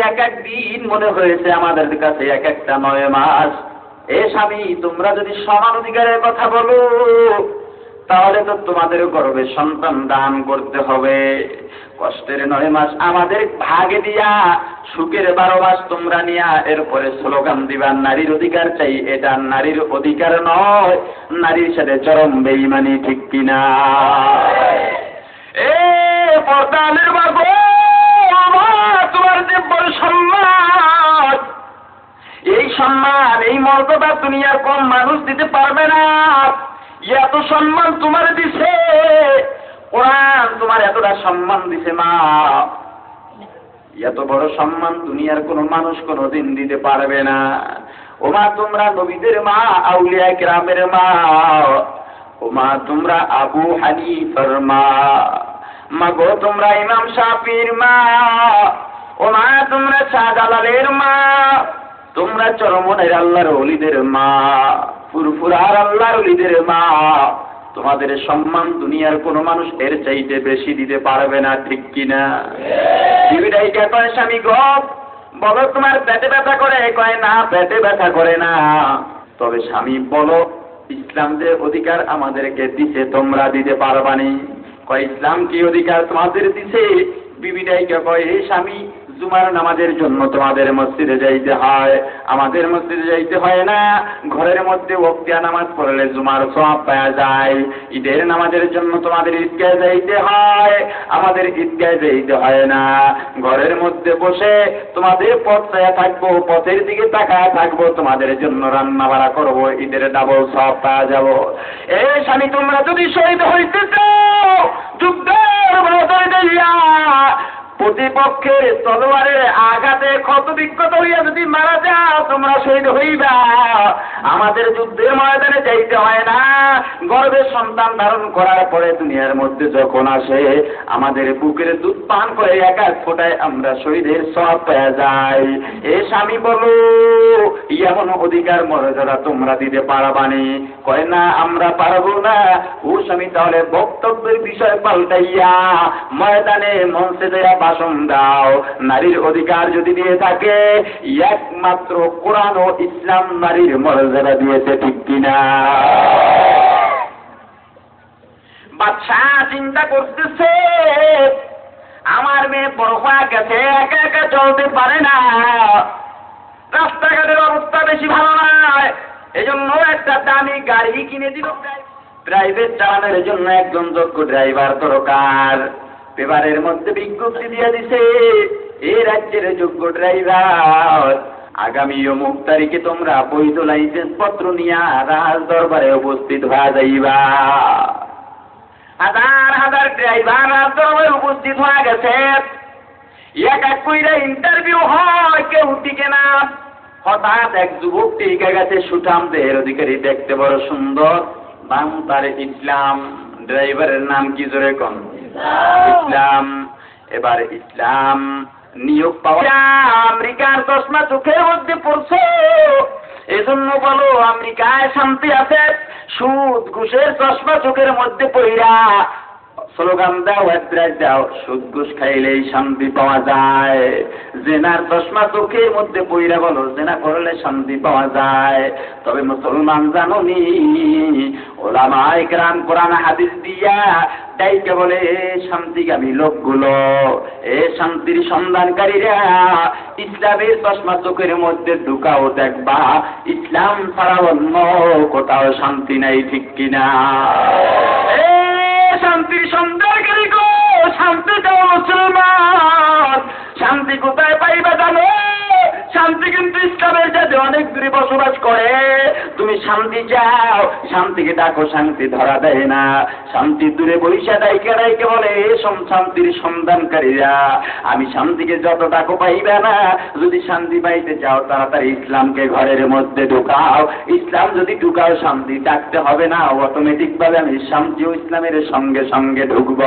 এক এক দিন মনে হয়েছে আমাদের কাছে এক একটা 9 মাস। এ স্বামী তোমরা যদি সমান অধিকারের কথা বলো তাহলে তো তোমাদের গর্ভে সন্তান দান করতে হবে। কষ্টের 9 মাস আমাদের ভাগে দিয়া সুখের 12 মাস তোমরা নিয়া এরপরে স্লোগান দিবা নারীর অধিকার চাই। এটা নারীর অধিকার নয়, নারীর সাথে চরম বেঈমানি। ঠিক কিনা? এ পর্দালের বাবু, তোমার যে বড় সম্মান, এই সম্মান এই মর্যাদা দুনিয়ার কম মানুষ দিতে পারবে না। এত সম্মান তোমার দিছে কোরআন, তোমার এতটা সম্মান দিছে মা, এত বড় সম্মান দুনিয়ার কোন মানুষ কোনদিন দিতে পারবে না। ও মা তোমরা নবীদের মা, আউলিয়া কিরামের মা, ও মা তোমরা আবু হানিফার মা, মা গো তোমরা ইমাম শাফির মা, ও মা তোমরা শাহজালালের মা, তোমরা চরমনের আল্লাহর ওলিদের মা, ফুরফুরার আল্লাহর ওলিদের মা। তোমাদের সম্মান দুনিয়ার কোন মানুষ এর চাইতে বেশি দিতে পারবে না। ঠিক কিনা? বিবিটাই কে কয়, স্বামী গো বলো তোমার পেটে ব্যথা করে? কয় না, পেটে ব্যথা করে না। তবে স্বামী বলো ইসলাম যে অধিকার আমাদেরকে দিছে তোমরা দিতে পারবানি? কয় ইসলাম কি অধিকার তোমাদের দিছে? বিবিটাই কে কয়, হে স্বামী জুমার নামাজের জন্য তোমাদের মসজিদে যাইতে হয়, আমাদের মসজিদে যাইতে হয় না। ঘরের মধ্যে ওয়াক্তিয়া নামাজ পড়লে জুমার সওয়াব পাওয়া যায়। ঈদের নামাজের জন্য তোমাদের ঈদগাহে যাইতে হয়, আমাদের ঈদগাহে যাইতে হয় না। ঘরের মধ্যে বসে তোমাদের পথ চাইয়া থাকবো, পথের দিকে তাকায় থাকবো, তোমাদের জন্য রান্না বাড়া করবো, ঈদের ডাবল সওয়াব পাওয়া যাব। এই স্বামী তোমরা যদি শহীদ হইতে চাও যুদ্ধের ময়দানে যাইয়া প্রতিপক্ষের তলোয়ারের আঘাতে ক্ষত বিক্ষত হইয়া যদি মারা যাও তোমরা শহীদ হইবা। আমাদের যুদ্ধের ময়দানে যাইতে হয় না। গর্ভে সন্তান ধারণ করার পরে দুনিয়ার মধ্যে যখন আসে আমাদের বুকের দুধ পান করে এক এক ফোঁটায় আমরা শহীদের সওয়াব পেয়ে যাই। এ স্বামী বলো এমন অধিকার মর্যাদা তোমরা দিতে পারবানি? কয় না, আমরা পারবো না। ও স্বামী তাহলে বক্তব্যের বিষয় পাল্টাইয়া ময়দানে মঞ্চে দেয়া ভাষণ দাও। নারীর অধিকার যদি দিয়ে থাকে একমাত্র কোরআন ও ইসলাম নারীর মর্যাদা দিয়েছে। ঠিক কিনা? বাদশা চিন্তা করতেছে আমার মেয়ে বড় হয়ে গেছে, একা একা চলতে পারে না, রাস্তাঘাটের অবস্থা বেশি ভালো নয়, এজন্য একটা দামি গাড়ি কিনে দিল। প্রাইভেট চালানোর জন্য একজন যোগ্য ড্রাইভার দরকার। পেপারের মধ্যে বিজ্ঞপ্তি দিয়ে দিছে এই রাজ্যের যোগ্য ড্রাইভার আগামী অমুক তারিখে তোমরা বৈধ লাইসেন্স পত্র নিয়ে রাজ দরবারে উপস্থিত হয়ে যাইবা। হাজার হাজার ড্রাইভার রাজ দরবারে উপস্থিত হয়ে গেছে। এক এক কইরা ইন্টারভিউ হয়, কেউ টিকে না। হঠাৎ এক যুবক টিকে গেছে, সুঠাম দেহের অধিকারী, দেখতে বড় সুন্দর, নাম তার ইসলাম। ড্রাইভারের নাম কি জোরে কন? ইসলাম। এবার ইসলাম নিয়োগ পাওয়া। আমেরিকার চশমা চোখের মধ্যে পড়ছে, এজন্য বলো আমেরিকায় শান্তি আছে। সুদ ঘুষের চশমা চোখের মধ্যে পড়িয়া স্লোগান দাও, অ্যাড্রেস দাও, সুদ ঘুষ খাইলেই শান্তি পাওয়া যায়। জেনার চশমা চোখের মধ্যে পড়িয়া বলো জেনা করলে শান্তি পাওয়া যায়। তবে মুসলমান জানোনি ওলামায়ে কেরাম কোরআন হাদিস দিয়া তাইকে বলে শান্তিগামী লোকগুলো, এ শান্তির সন্ধানকারীরা ইসলামের চশমা চোখের মধ্যে ঢুকাও, দেখবা ইসলাম ছাড়া অন্য কোথাও শান্তি নাই। ঠিক কিনা? শান্তির সন্ধানকারী গো, শান্তি চাও মুসলমান, শান্তি কোথায় পাইবা জানো? শান্তি কিন্তু ইসলামের যাতে অনেক দূরে যদি বসবাস করে, তুমি শান্তি চাও, শান্তিকে ডাকো, শান্তি ধরা দেয় না। শান্তি দূরে বৈশা ডাইকে ডাইকে বলে শান্তির সন্ধানকারীরা, আমি শান্তিকে যত ডাকো পাইবে না। যদি শান্তি পাইতে চাও তাড়াতাড়ি ইসলামকে ঘরের মধ্যে ঢুকাও। ইসলাম যদি ঢুকাও শান্তি ডাকতে হবে না, অটোমেটিক ভাবে আমি শান্তি ও ইসলামের সঙ্গে সঙ্গে ঢুকব।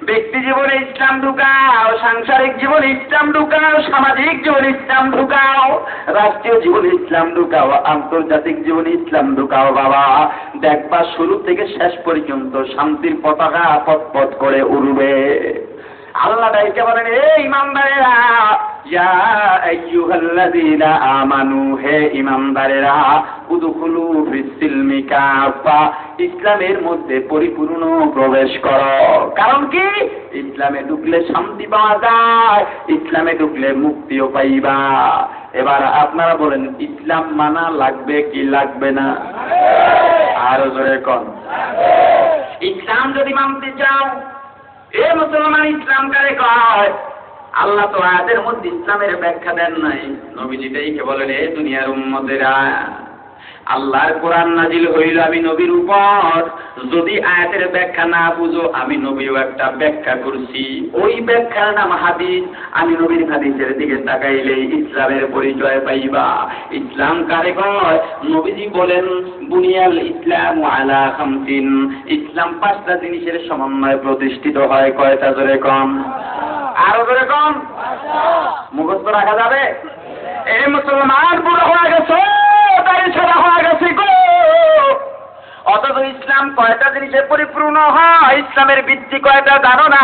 ব্যক্তি জীবনে ইসলাম ঢুকাও, সাংসারিক জীবনে ইসলাম ঢুকাও, সামাজিক জীবনে ইসলাম ঢুকাও, রাষ্ট্রীয় জীবনে ইসলাম ঢুকাও, আন্তর্জাতিক জীবনে ইসলাম ঢুকাও। বাবা দেখবা শুরু থেকে শেষ পর্যন্ত শান্তির পতাকা পথ করে উড়বে। আল্লাহ ডাইকে বলেন, হে ইমানদারেরা, ইয়া আইয়ুহাল্লাযীনা আমানু, হে ইমানদারেরা, উদখুলু ফিস-সিলমি কাফা, ইসলামের মধ্যে পরিপূর্ণ প্রবেশ করো। কারণ কি? ইসলামে ঢুকলে শান্তি পাওয়া যায়, ইসলামে ঢুকলে মুক্তিও পাইবা। এবার আপনারা বলেন, ইসলাম মানা লাগবে কি লাগবে না? আরো জোরে কোন। ইসলাম যদি মানতে চাও, এ মুসলমান, ইসলাম কারে কয়? আল্লাহ তো আয়াতের মধ্যে ইসলামের ব্যাখ্যা দেন নাই, নবীজিটাই কে বলেন, এ দুনিয়ার উম্মতেরা, আল্লাহর কোরআন নাজিল হইল আমি নবীর উপর, যদি আয়াতের ব্যাখ্যা না বুঝো, আমি নবীও একটা ব্যাখ্যা করছি, ওই ব্যাখ্যার নাম হাদিস। আমি নবীর হাদিসের দিকে তাকাইলে ইসলামের পরিচয় পাইবা। ইসলাম কারে কয়? নবীজি বলেন, বুনিয়াল ইসলাম আলা খামসিন, ইসলাম 5টা জিনিসের সমন্বয়ে প্রতিষ্ঠিত হয়। কয়টা? জোরে কম। আরো জোরে কম। মুখস্থ রাখা যাবে? এই মুসলমান বুড়ো হয়ে গেছে, দাড়ি ছেঁড়া হয়ে গেছে গো, অথচ ইসলাম কয়টা জিনিসে পরিপূর্ণ হয়, ইসলামের ভিত্তি কয়টা জানো না?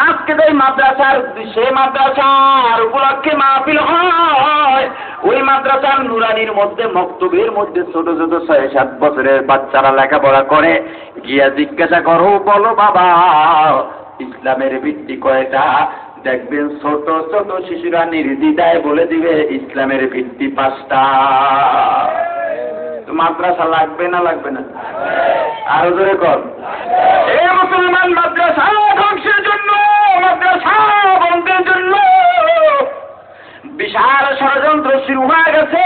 আজকে যে মাদ্রাসার, সে মাদ্রাসার উপলক্ষে মাহফিল হয়, ওই মাদ্রাসার নুরানির মধ্যে, মক্তবের মধ্যে ছোট ছোট 6-7 বছরের বাচ্চারা লেখাপড়া করে। গিয়া জিজ্ঞাসা করো, বলো বাবা ইসলামের ভিত্তি কয়টা? দেখবেন ছোট ছোট শিশুরা নির্দ্বিধায় বলে দিবে ইসলামের ভিত্তি 5টা। মাদ্রাসা লাগবে না লাগবে না? আরো জোরে কর। এ মুসলমান, মাদ্রাসা ধ্বংসের জন্য, মাদ্রাসা বন্ধের জন্য বিশাল ষড়যন্ত্র শুরু হয়ে গেছে।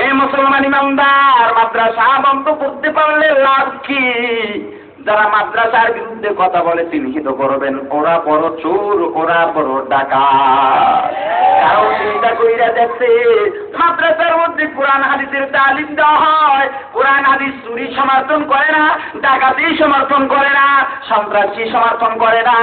এ মুসলমান ইমানদার, মাদ্রাসা বন্ধ করতে পারলে লাভ কি? যারা মাদ্রাসার বিরুদ্ধে কথা বলে চিহ্নিত করবেন, ওরা বড় চোর, ওরা বড় ডাকাত। কারণ চিন্তা কইরা দেখছে, মাদ্রাসার মধ্যে কোরআন হাদিসের তালিম দেওয়া হয়, কোরআন হাদিস চুরি সমর্থন করে না, ডাকাতি সমর্থন করে না, সন্ত্রাসী সমর্থন করে না,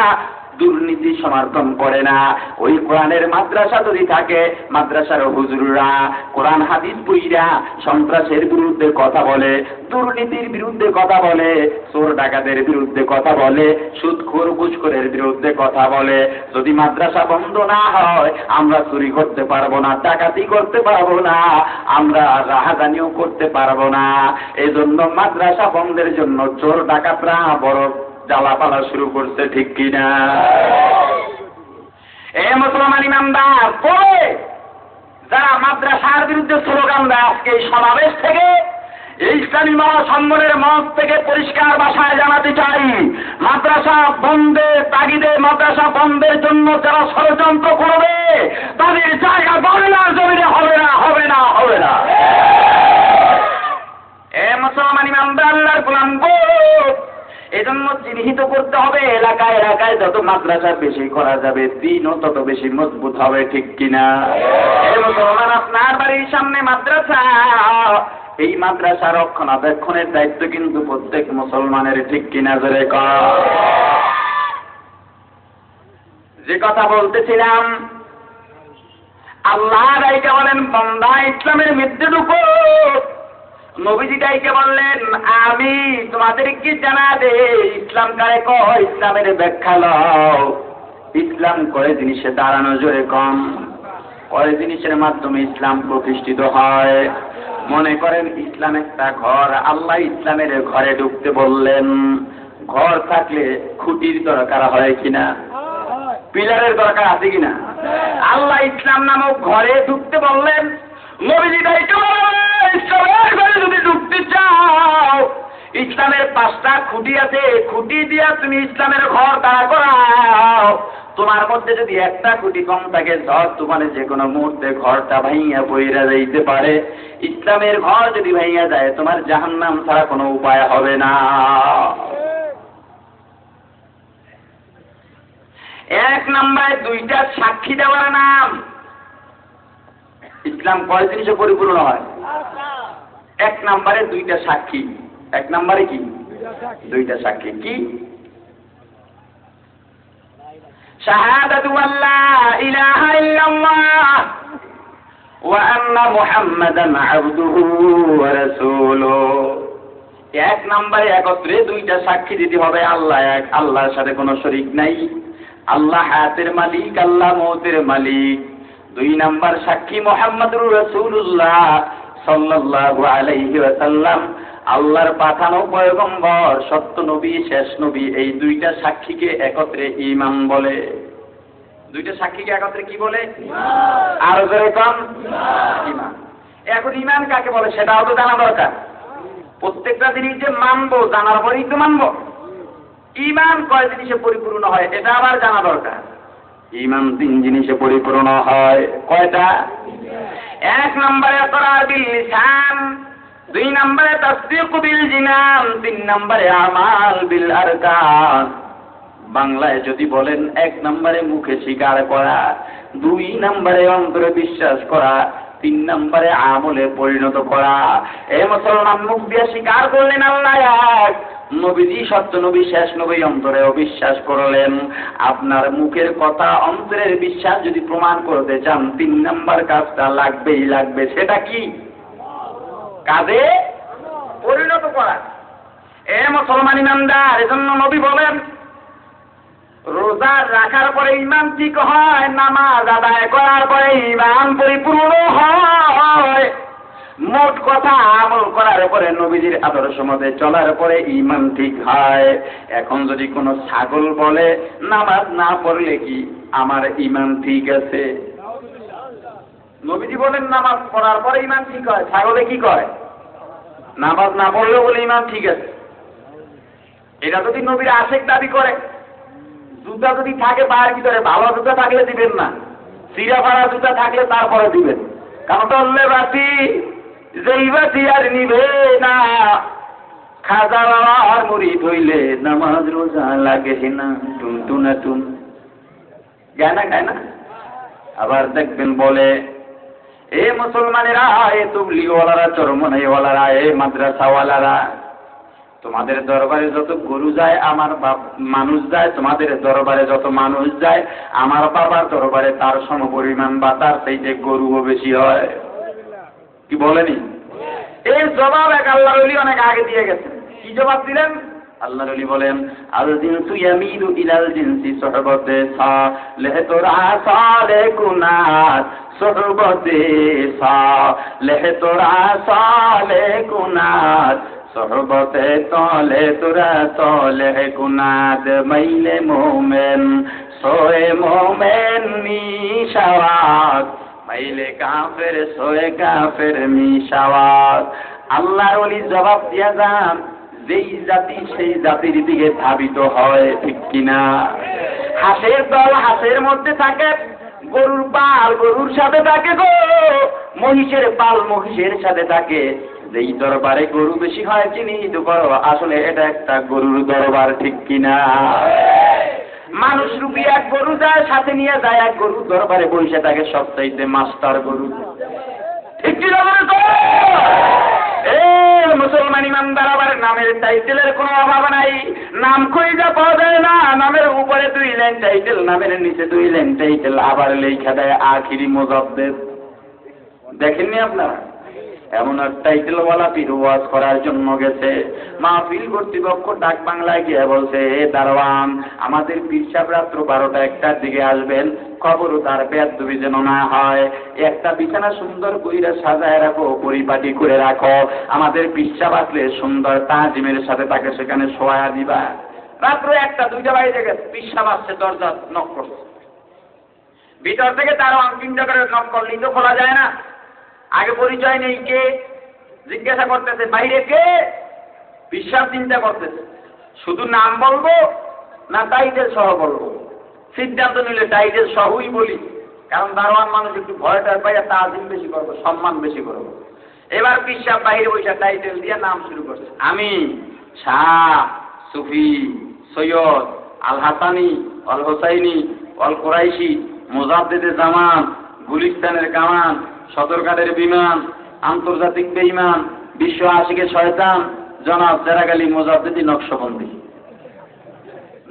দুর্নীতি সমর্থন করে না। ওই কোরআনের মাদ্রাসা যদি থাকে, মাদ্রাসার হুজুররা কোরআন হাদিস পড়িয়া সন্ত্রাসের বিরুদ্ধে কথা বলে, দুর্নীতির বিরুদ্ধে কথা বলে, চোর ডাকাতের বিরুদ্ধে কথা বলে, সুদখোর ঘুষখোরের বিরুদ্ধে কথা বলে। যদি মাদ্রাসা বন্ধ না হয়, আমরা চুরি করতে পারবো না, ডাকাতি করতে পারবো না, আমরা রাহাজানিও করতে পারবো না। এজন্য মাদ্রাসা বন্ধের জন্য চোর ডাকাতরা বড় জ্বালাপালা শুরু করছে, ঠিক কিনা? এ মুসলমান ইমানদার, পরে যারা মাদ্রাসার বিরুদ্ধে স্লোগান দেয়, আজকে এই সমাবেশ থেকে, এই ইসলামী মহাসম্মেলনের মঞ্চ থেকে পরিষ্কার ভাষায় জানাতে চাই, মাদ্রাসা বন্ধের তাগিদে, মাদ্রাসা বন্ধের জন্য যারা ষড়যন্ত্র করবে, তাদের জায়গা বাংলার জমিনে হবে না, হবে না, হবে না। এ মুসলমান ইমানদার, আল্লাহর গোলাম গো, এজন্য চিহ্নিত করতে হবে, এলাকায় এলাকায় যত মাদ্রাসা বেশি করা যাবে, দিনও তত বেশি মজবুত হবে, ঠিক কিনা? এই মুসলমান, আপনার বাড়ির সামনে মাদ্রাসা, এই মাদ্রাসা রক্ষণাবেক্ষণের দায়িত্ব কিন্তু প্রত্যেক মুসলমানের, ঠিক কিনা? জোরে কর। যে কথা বলতেছিলাম, আল্লাহ রাইকে বলেন, বান্দা ইসলামের মধ্যে ঢুকো। নবীজি ডাইকে বললেন, আমি তোমাদেরকে জানা দে ইসলাম কারে কয়, ইসলামের ব্যাখ্যা লও। ইসলাম কয় জিনিসে দাঁড়ানো, জোরে কম। কয় জিনিসের মাধ্যমে ইসলাম প্রতিষ্ঠিত হয়। মনে করেন ইসলাম একটা ঘর, আল্লাহ ইসলামের ঘরে ঢুকতে বললেন। ঘর থাকলে খুঁটির দরকার হয় কিনা? পিলারের দরকার আছে কিনা? আল্লাহ ইসলাম নামক ঘরে ঢুকতে বললেন। নবীজি ডাইকে বললেন, ইসলামের ঘরে যদি ঢুকতে চাও, ইসলামের 5টা খুঁটি আছে, খুঁটি দিয়া তুমি ইসলামের ঘর দাঁড়া করাও। তোমার মধ্যে যদি একটা খুঁটি কম থাকে, ঝড় তুফানে যে কোনো মুহূর্তে ঘরটা ভাইয়া বইরা যাইতে পারে। ইসলামের ঘর যদি ভাইয়া যায়, তোমার জাহান্নাম ছাড়া কোনো উপায় হবে না। এক নম্বরে দুইটা সাক্ষী দেওয়ার নাম। ইসলাম কয় জিনিসে পরিপূর্ণ হয়? এক নম্বরে দুইটা সাক্ষী। এক নম্বরে কি? দুইটা সাক্ষী। কি? শাহাদাতু আল্লা ইলাহা ইল্লাল্লাহ ওয়া আন্না মুহাম্মাদান আবদুহু ওয়া রাসূলুহু। এক নম্বরে একত্রে দুইটা সাক্ষী দিতে হবে, আল্লাহ এক, আল্লাহর সাথে কোনো শরীক নাই, আল্লাহ হায়াতের মালিক, আল্লাহ মওতের মালিক। দুই নাম্বার সাক্ষী মুহাম্মাদুর রাসূলুল্লাহ সাল্লাল্লাহু আলাইহি ওয়াসাল্লাম, আল্লাহর পাঠানো পয়গম্বর, সত্য নবী, শেষ নবী। এই দুইটা সাক্ষীকে একত্রে ঈমান বলে। দুইটা সাক্ষীকে একত্রে কি বলে? আর জোরে কম, ঈমান। এখন ঈমান কাকে বলে সেটাও তো জানা দরকার। প্রত্যেকটা জিনিস যে মানবো, জানার পরেই তো মানবো। ঈমান কয় জিনিসে পরিপূর্ণ হয় এটা আবার জানা দরকার। ঈমান তিন জিনিসে পরিপূর্ণ হয়। কয়টা? এক নম্বরে ইকরার বিল লিসান, দুই নম্বরে তাসদীক বিল জিনান, তিন নম্বরে আমাল বিল আরকান। বাংলায় যদি বলেন, এক নম্বরে মুখে স্বীকার করা, দুই নম্বরে অন্তরে বিশ্বাস করা, তিন নম্বরে আমলে পরিণত করা। এই মুসলমান মুখ দিয়ে স্বীকার করলেন আল্লাহ এক, নবীজি সত্য নবী, শেষ নবী, অন্তরেও বিশ্বাস করলেন। আপনার মুখের কথা, অন্তরের বিশ্বাস যদি প্রমাণ করতে চান, তিন নম্বর কাজটা লাগবেই লাগবে। সেটা কি? কাজে পরিণত করা। এ মুসলমান ইমানদার, এজন্য নবী বলেন, রোজা রাখার পরে ঈমান ঠিক হয়, নামাজ আদায় করার পরে ঈমান পরিপূর্ণ হয়। মোট কথা, আমল করার পরে, নবীজির আদর্শ মতে চলার পরে ঈমান ঠিক হয়। এখন যদি কোনো ছাগল বলে নামাজ না পড়লে কি আমার ঈমান ঠিক আছে? নবীজি বলেন নামাজ পড়ার পরে ঈমান ঠিক হয়। ছাগলে কি কয়? নামাজ না পড়লেও বলে ঈমান ঠিক আছে। এটা যদি নবীর আশেক দাবি করে, জুতা যদি থাকে পায়ের ভিতরে, ভালো জুতা থাকলে দিবেন না, চিরা ফাড়া জুতা থাকলে তারপরে দিবেন। কারণ তল্লে বাসি যেই বাসি আর নিবে না, খাজা বাবার মুরিদ হইলে নামাজ রোজা লাগে না, টুনটুনা টুন গায় না, গায় না। আবার দেখবেন বলে, এ মুসলমানেরা, এ তুবলিওয়ালারা, চরমনাইওয়ালারা, এ মাদ্রাসাওয়ালারা, তোমাদের দরবারে যত গরু যায়, আমার মানুষ যায়, তোমাদের দরবারে যত মানুষ যায়, আমার বাবার দরবারে তার সমপরিমাণ বা তার চাইতে গরুও বেশি হয়। কি বলেনি? এই জবাব এক আল্লাহর ওলি অনেক আগে দিয়ে গেছেন। কি জবাব দিলেন? আল্লাহর ওলি বলেন, আল জিনসু ইয়ামিলু ইলাল জিনসি সুহবতে সালেহতুরা সালেকুনাত, সুহবতে সালেহতুরা সালেকুনাত, সোহবতে তলে তোরা তলে গুনাদ, মাইলে মোমেন সোয়ে মোমেন মিশাওয়াত, মাইলে কাফের সোয়ে কাফের মিশাওয়াত। আল্লাহর ওলি জবাব দিয়া যান, যেই জাতি সেই জাতির দিকে ধাবিত হয়, ঠিক কিনা? হাঁসের দল হাঁসের মধ্যে থাকে, গরুর পাল গরুর সাথে থাকে গো, মহিষের পাল মহিষের সাথে থাকে। যেই দরবারে গরু বেশি হয় চিহ্নিত করো, আসলে এটা একটা গরুর দরবার, ঠিক কিনা? মানুষ রূপী এক গরু যায়, সাথে নিয়ে যায় এক গরু, দরবারে বসে থাকে সবচাইতে মাস্টার গরু, ঠিক কিনা? মুসলমান ইমানদার, আবার নামের টাইটেলের কোনো অভাব নাই। নাম খুঁজে পাওয়া যায় না, নামের উপরে 2 লাইন টাইটেল, নামের নিচে 2 লাইন টাইটেল, আবার লেখা দেয় আখিরি মুজাদ্দেদ। দেখেননি আপনারা? এমন এক টাইটেলওয়ালা পীর ওয়াজ করার জন্য গেছে, মাহফিল কর্তৃপক্ষ ডাক বাংলায় গিয়ে বলছে, হে দারওয়ান, আমাদের পীর সাহেব রাত্র 12টা-1টার দিকে আসবেন, খবরদার বেয়াদবি যেন না হয়, একটা বিছানা সুন্দর কইরা সাজায় রাখো, পরিপাটি করে রাখো, আমাদের পীর সাহেব আসলে সুন্দর তাজিমের সাথে তাকে সেখানে শোয়া দিবা। রাত্র 1টা-2টা বাজে গেছে, পীর সাহেব আসছে, দরজা নক করছে, ভিতর থেকে দারওয়ান চিন্তা করে নক করলেই তো খোলা যায় না, আগে পরিচয় নেই, কে জিজ্ঞাসা করতেছে, বাইরে কে? বিশ্বাস চিন্তা করতেছে, শুধু নাম বলবো না টাইটেল সহ বলবো? সিদ্ধান্ত নিলে টাইটেল সবই বলি, কারণ দারোয়ান মানুষ একটু ভয়টার পাইয়া তাজিম বেশি করবো, সম্মান বেশি করবো। এবার পীর সাহেব বাহিরে বৈশা টাইটেল দিয়ে নাম শুরু করছে, আমি শাহ সুফি সৈয়দ আল হাসানি অল হোসাইনি অল কোরাইশি মুজাদ্দিদে জামান গুলিস্তানের কামান সদরঘাটের বিমান আন্তর্জাতিক বেঈমান বিশ্ব আশিকের শয়তান জনাব জেরাগালি মুজাদ্দিদি নকশবন্দি।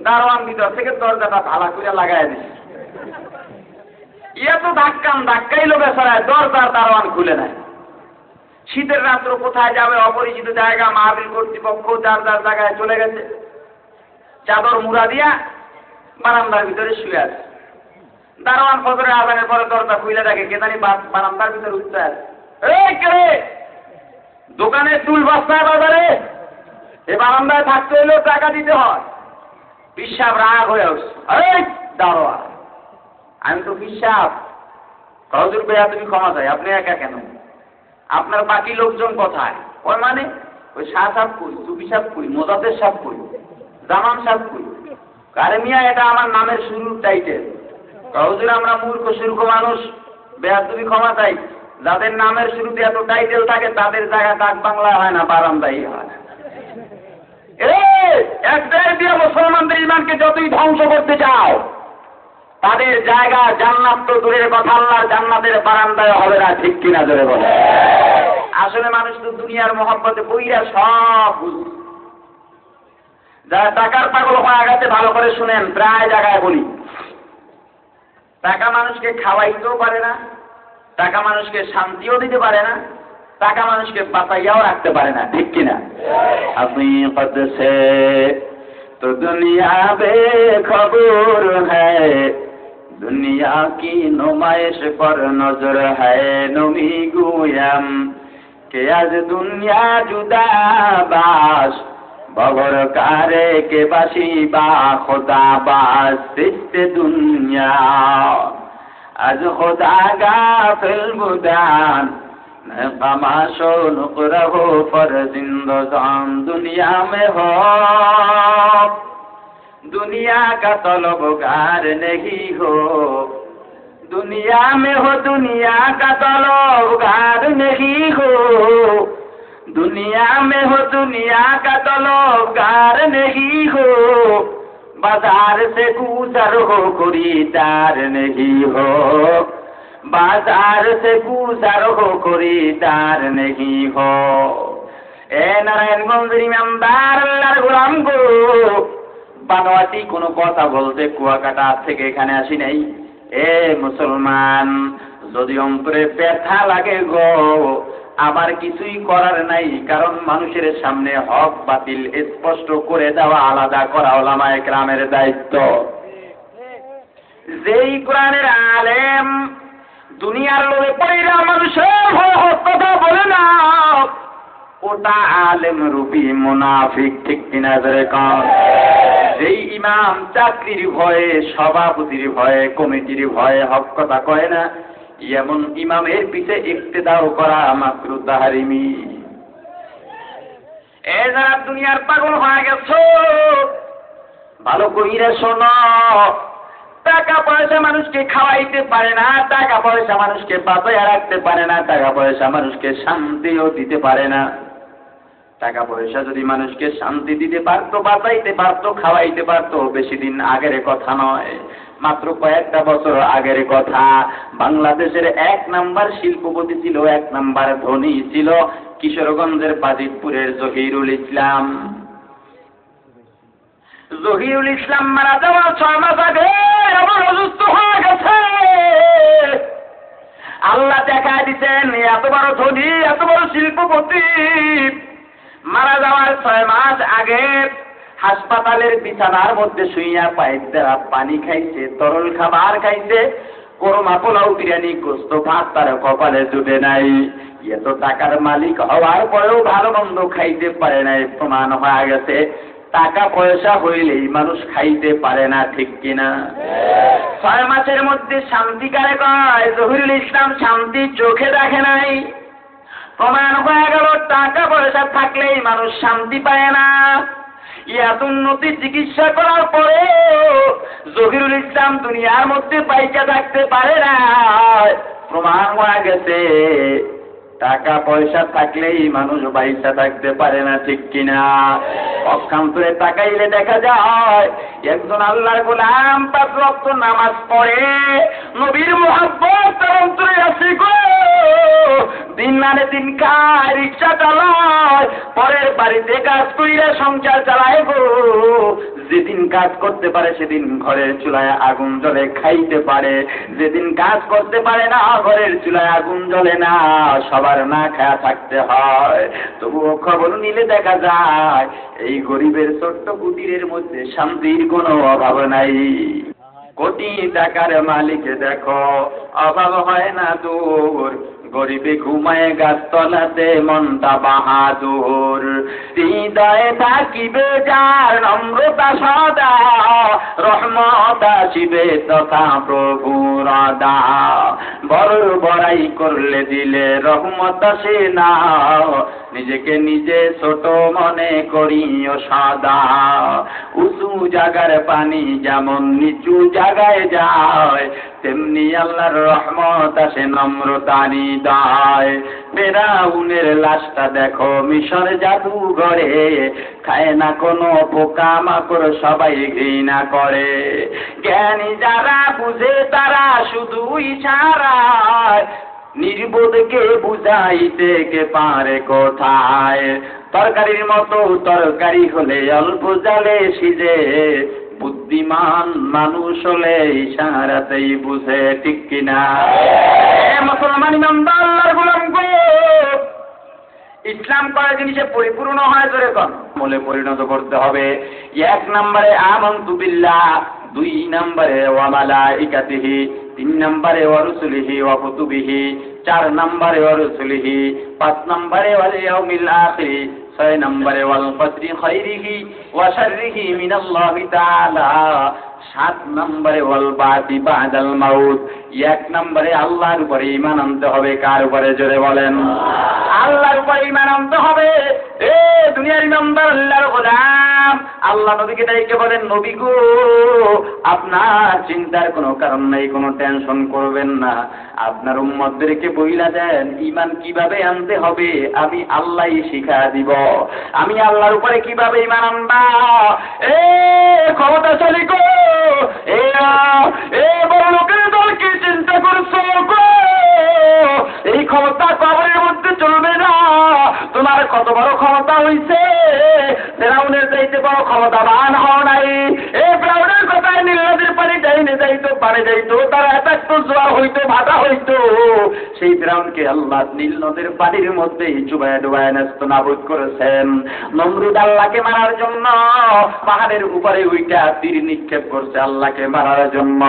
দারোয়ান ভিতর থেকে দরজাটা ভালা করে লাগাই দিছে। ইয়া তো ধাক্কাইলো বেচারায়, দরজার দারোয়ান খুলে নেয়। শীতের রাত্র কোথায় যাবে, অপরিচিত জায়গা, মাহফিল কর্তৃপক্ষ যার যার জায়গায় চলে গেছে, চাদর মুড়া দিয়া বারান্দার ভিতরে শুয়ে আছে। দারোয়ান ফজরের আজানের পরে দরজা খুলে দেখে কে জানি বারান্দার ভিতরে উঠতে আছে। এই কে রে? দোকানের চুল বস্তায় বাজারে, এ বারান্দায় থাকতে হলেও টাকা দিতে হয়। পীর সাহেব রাগ হয়ে উঠছে, এই দারোয়ান, আমি তো পীর সাহেব। হুজুর ভাইয়া তুমি ক্ষমা চাই, আপনি একা কেন? আপনার বাকি লোকজন কোথায়? ওই মানে ওই শাহ সাহেব কই, সুফি সাহেব কই, মোজাদ্দেদ সাহেব কই, জামান সাহেব কই? কারে মিয়া, এটা আমার নামের শুরুর টাইটেল। হুজুর আমরা মূর্খ সূর্খ মানুষ, বেয়া তুমি ক্ষমা চাই। যাদের নামের শুরুতে এত টাইটেল থাকে তাদের জায়গা ডাক বাংলা হয় না, বারান্দাই হয়। একটাই দিয়ে মুসলমানদের ইমানকে যতই ধ্বংস করতে চাও, তাদের জায়গা জান্নাত তো দূরের কথা, আল্লাহর জান্নাতের বারান্দায় হবে না, ঠিক কিনা জোরে বলে? আসলে মানুষ তো দুনিয়ার মহব্বতে বইরা সব বুঝে। যারা টাকার পাগল হয়ে গেছে ভালো করে শুনেন, প্রায় জায়গায় বলি, টাকা মানুষকে খাওয়াইতেও পারে না, টাকা মানুষকে শান্তিও দিতে পারে না, টাকা মানুষকে বাঁচাইয়াও রাখতে পারে না, ঠিক কিনা? আপনি কদ সে তো দুনিয়া বেখবর হ্যায়, দুনিয়া কি নুমাইশ পর নজর হ্যায়, নবী গুয়াম কে আজ দুনিয়া জুদা বাস, বগর কারে কে বাসি বা খোদা বাস, সিস্তে দুনিয়া আজ খোদা গাফিল বুদান, तमाशो नुकरा हो पर जिंदगान, दुनिया में हो दुनिया का तलबगार नहीं हो, दुनिया में हो दुनिया का तलबगार नहीं हो, दुनिया में हो दुनिया का तलबगार नहीं हो, बाजार से गुजर हो खरीदार नहीं हो, बाजार से गुजर हो खरीदार नहीं हो। ए নারায়ণগঞ্জের ইমামদার আল্লাহর গোলাম গো, বানোয়াটি কোনো কথা বলতে কুয়াকাটা থেকে এখানে আসি নাই। এ মুসলমান, যদি অন্তরে ব্যথা লাগে গো, আমার কিছুই করার নাই, কারণ মানুষের সামনে হক বাতিল স্পষ্ট করে দেওয়া, আলাদা করা উলামায়ে কেরামের দায়িত্ব। যেই কোরআনের আলেম দুনিয়ার লোকে পড়িরা মানুষের হয়ে কথা বলে না, ওটা আলেম রূপী মুনাফিক, ঠিক কিনা জোরে কন? যেই ইমাম চাকরির ভয়ে, সভাপতির ভয়ে, কমিটির ভয়ে হক কথা কয় না, এমন ইমামের পিছে ইক্তেদাও করা মাকরুহ তাহরিমি। এ যারা দুনিয়ার পাগল হয়ে গেছো, ভালো কইরা শোনো, টাকা পয়সা মানুষকে খাওয়াইতে পারে না, টাকা পয়সা মানুষকে বাঁচাইয়া রাখতে পারে না, টাকা পয়সা মানুষকে শান্তিও দিতে পারে না। টাকা পয়সা যদি মানুষকে শান্তি দিতে পারতো, বাঁচাইতে পারতো, খাওয়াইতে পারতো, বেশি দিন আগের কথা নয়, মাত্র কয়েকটা বছর আগের কথা। বাংলাদেশের 1 নাম্বার শিল্পপতি ছিল, 1 নাম্বার ধনী ছিল কিশোরগঞ্জের বাজিতপুরের জহিরুল ইসলাম। জহিরুল ইসলাম মারা যাওয়ার 6 মাস আগে আমার অসুস্থ হয়ে গেছে। আল্লাহ দেখা দিচ্ছেন, এত বড় ধনী, এত বড় শিল্পপতি মারা যাওয়ার 6 মাস আগে হাসপাতালের বিছানার মধ্যে শুইয়া পাইপ দ্বারা পানি খাইছে, তরল খাবার খাইছে, কোরমা পোলাও বিরিয়ানি গোস্ত ভাত তার কপালে জুটে নাই। এত টাকার মালিক হওয়ার পরেও ভালো মন্দ খাইতে পারে নাই, প্রমাণ হয়ে গেছে টাকা পয়সা হইলেই মানুষ খাইতে পারে না, ঠিক কিনা? 6 মাসের মধ্যে শান্তি কারে কয়? জহিরুল ইসলাম শান্তি চোখে দেখে নাই, প্রমাণ হয়ে গেল টাকা পয়সা থাকলেই মানুষ শান্তি পায় না। এত উন্নতি চিকিৎসা করার পরে জহিরুল ইসলাম দুনিয়ার মধ্যে বাইচা থাকতে পারে না। প্রমাণ হয়ে গেছে টাকা পয়সা থাকলেই মানুষ বাইচা থাকতে পারে না, ঠিক কিনা? অক্ষান্তরে তাকাইলে দেখা যায় একজন আল্লাহর গোলাম 5 ওয়াক্ত নামাজ পড়ে, নবীর মুহাব্বত তার অন্তরে আছে গো, দিন আনে দিন খায়, রিক্সা চালায়, পরের বাড়িতে কাজ কইরা সংসার চালায় গো। যেদিন কাজ করতে পারে সেদিন ঘরের চুলায় আগুন জ্বলে খাইতে পারে, যেদিন কাজ করতে পারে না ঘরের চুলায় আগুন জ্বলে না, সবার না খায়া থাকতে হয়। তবুও খবর নিলে দেখা যায় এই গরিবের ছোট্ট কুটিরের মধ্যে শান্তির কোনো অভাব নাই। কোটি টাকার মালিক দেখো অভাব হয় না দূর, গরিবে ঘুমায় গাছতলাতে মনটা বাহাদুর। হৃদয়ে থাকিবে যার নম্রতা সদা, রহমত আসিবে তথা প্রভু রাদা। বড় বড়াই করলে দিলে রহমত আসে না, নিজেকে নিজে ছোট মনে করিও সদা। উঁচু জায়গার পানি যেমন নিচু জায়গায় যায়, তেমনি আল্লাহর রহমত আসে নম্রতা হৃদয়। ফেরাউনের লাশটা দেখো মিশর জাদুঘরে, খায় না কোনো পোকা মাকড়, সবাই ঘৃণা করে। জ্ঞানী যারা বুঝে তারা শুধু ইশারায় নির্বোধকে বুঝাইতে কে পারে কোথায়। তরকারির মতো তরকারি হলে অল্প জালে সিজে, বুদ্ধিমান মানুষ হলে ইশারাতেই বুঝে, ঠিক কিনা? মুসলমান ইমানদার আল্লাহর গোলাম গো, ইসলাম করা জিনিসে পরিপূর্ণ হয় ধরে কোন মূলে পরিণত করতে হবে। 1 নম্বরে আমানতু বিল্লাহ, 2 নম্বরে ওয়া মালাইকাতিহি, 3 নম্বরে ওয়া রুসুলিহি ওয়া কুতুবিহি, 4 নম্বরে ওয়া রুসুলিহি, 5 নম্বরে ওয়াল ইয়াউমিল আখির, 6 নম্বরে ওয়াল কদরি খাইরিহি ওয়া শাররিহি মিনাল্লাহি তাআলা, 7 নম্বরে ওয়াল বাতি বাদাল মাউত। 1 নম্বরে আল্লাহর উপরে ঈমান আনতে হবে। কার উপরে? জোরে বলেন। আল্লাহর উপরে ঈমান আনতে হবে। এ দুনিয়ার ইমানদার আল্লাহর গোলাম, আল্লাহ নবীকে ডাইকে বলেন, নবী গো আপনার চিন্তার কোনো কারণ নাই, কোনো টেনশন করবেন না, আপনার উম্মতদেরকে বইলা দেন ঈমান কিভাবে আনতে হবে, আমি আল্লাহই শিখা দিব। আমি আল্লাহর উপরে কিভাবে ঈমান আনবা? এ ক্ষমতাশালী গো, এ বড় লোকের দল কি চিন্তা করছো গো? এই ক্ষমতা কবরের মধ্যে চলবে না। তোমার কত বড় ক্ষমতা হইছে, ফেরাউনের চাইতে বড় ক্ষমতাবান হও নাই। এই ফেরাউনের কথায় নীল নদীর পানি যাইনে যাইতো, পানি যাইতো, তারা এত জোয়ার হইতো, ভাটা হইতো, সেই ফেরাউনকে আল্লাহ নীল নদীর পানির মধ্যে চুবায় ডুবায় ন্যস্ত নাবুদ করেছেন। নমরুদ আল্লাহকে মারার জন্য পাহাড়ের উপরে উইটা তীর নিক্ষেপ করছে আল্লাহকে মারার জন্য।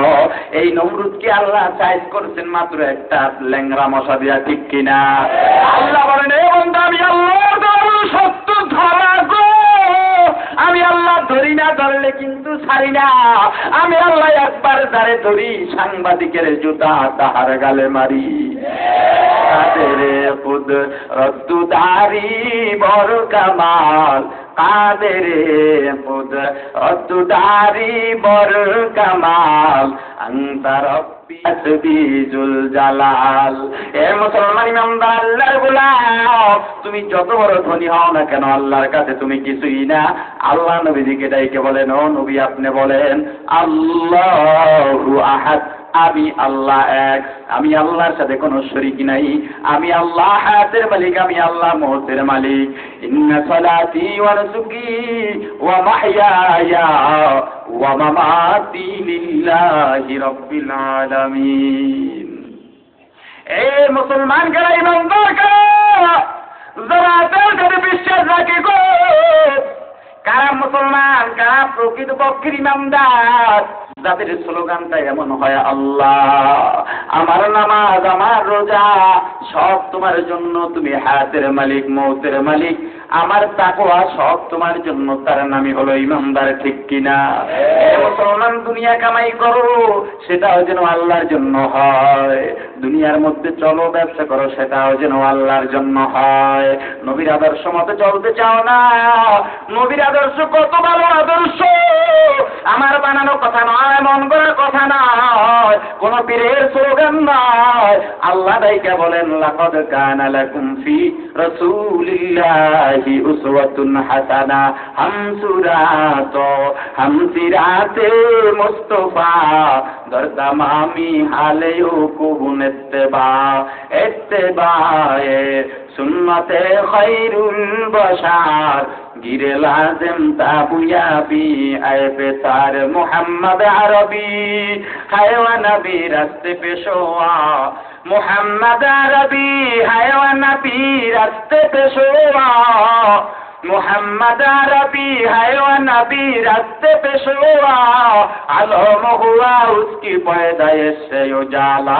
এই নমরুদকে আল্লাহ সাইজ করছেন মাত্র একটা ল্যাংরা মশা দিয়া, ঠিক কিনা? আল্লাহ বলেন, এ বান্দা আমি আল্লাহর সত্য ধরা গো, আমি আল্লাহ ধরি না, ধরলে কিন্তু ছাড়ি না। আমি আল্লাহ একবার যারে ধরি সাংবাদিকের জুতা তাহার গালে মারি। কাদের খুদ রদ্দুদারি বড় কামাল, কাদের খুদ রদ্দুদারি বড় কামাল, আনতা রব্বি আসবিজুল জালাল। এ মুসলমান ইমানদার আল্লাহর গোলাম, তুমি যত বড় ধনী হও না কেন আল্লাহর কাছে তুমি কিছুই না। আল্লাহ নবীজিকে ডাইকে বলেন, ও নবী আপনি বলেন আল্লাহু আহাদ, আমি আল্লাহ এক, আমি আল্লাহর সাথে কোনো শরীক নাই, আমি আল্লাহ হায়াতের মালিক, আমি আল্লাহ মৌতের মালিক। ইন্না সালাতি ওয়া নুসুকি ওয়া মাহইয়ায়া ওয়া মামাতি লিল্লাহি রাব্বিল আলামিন। এ মুসলমান কারা, ইমানদার কারা, যারা আল্লাহর কাছে বিশ্বাস রাখে গো, কারা মুসলমান, কারা প্রকৃতপক্ষের ইমানদার, যাদের স্লোগানটা এমন হয়, আল্লাহ আমার নামাজ আমার রোজা সব তোমার জন্য, তুমি হায়াতের মালিক মৌতের মালিক, আমার তাকওয়া সব তোমার জন্য, তার নামই হলো ইমানদার, ঠিক কিনা? মুসলমান দুনিয়া কামাই করো, সেটাও যেন আল্লাহর জন্য হয়। দুনিয়ার মধ্যে চলো, ব্যবসা করো, সেটাও যেন আল্লাহর জন্য হয়। নবীর আদর্শ মতো চলতে চাও না? নবীর আদর্শ কত ভালো আদর্শ, আমার বানানো কথা নয়, মন করার কথা নয়, কোন পীরের স্লোগান নয়। আল্লাহ দাইকা বলেন, লাকাদ কানা লাকুম ফি রাসূলিল্লাহি উসওয়াতুন হাসানা, হামসিরাতে মুস্তাফা দরদামামি হালেও কুন ইত্তেবায়ে সুন্নতে খায়রুল বাশার গিরে লাজম তাবুয়া বি আয় বেতার মুহাম্মদ আরবি হায়ওয়া নবী রাস্তে পেশোয়া, মুহাম্মদ আরবি হায়ওয়া নবী রাস্তে পেশোয়া, मुहम्मद अरबी है वो नबी रास्ते पे सोआ, आलम हुआ उसकी पैदाइश से उजाला,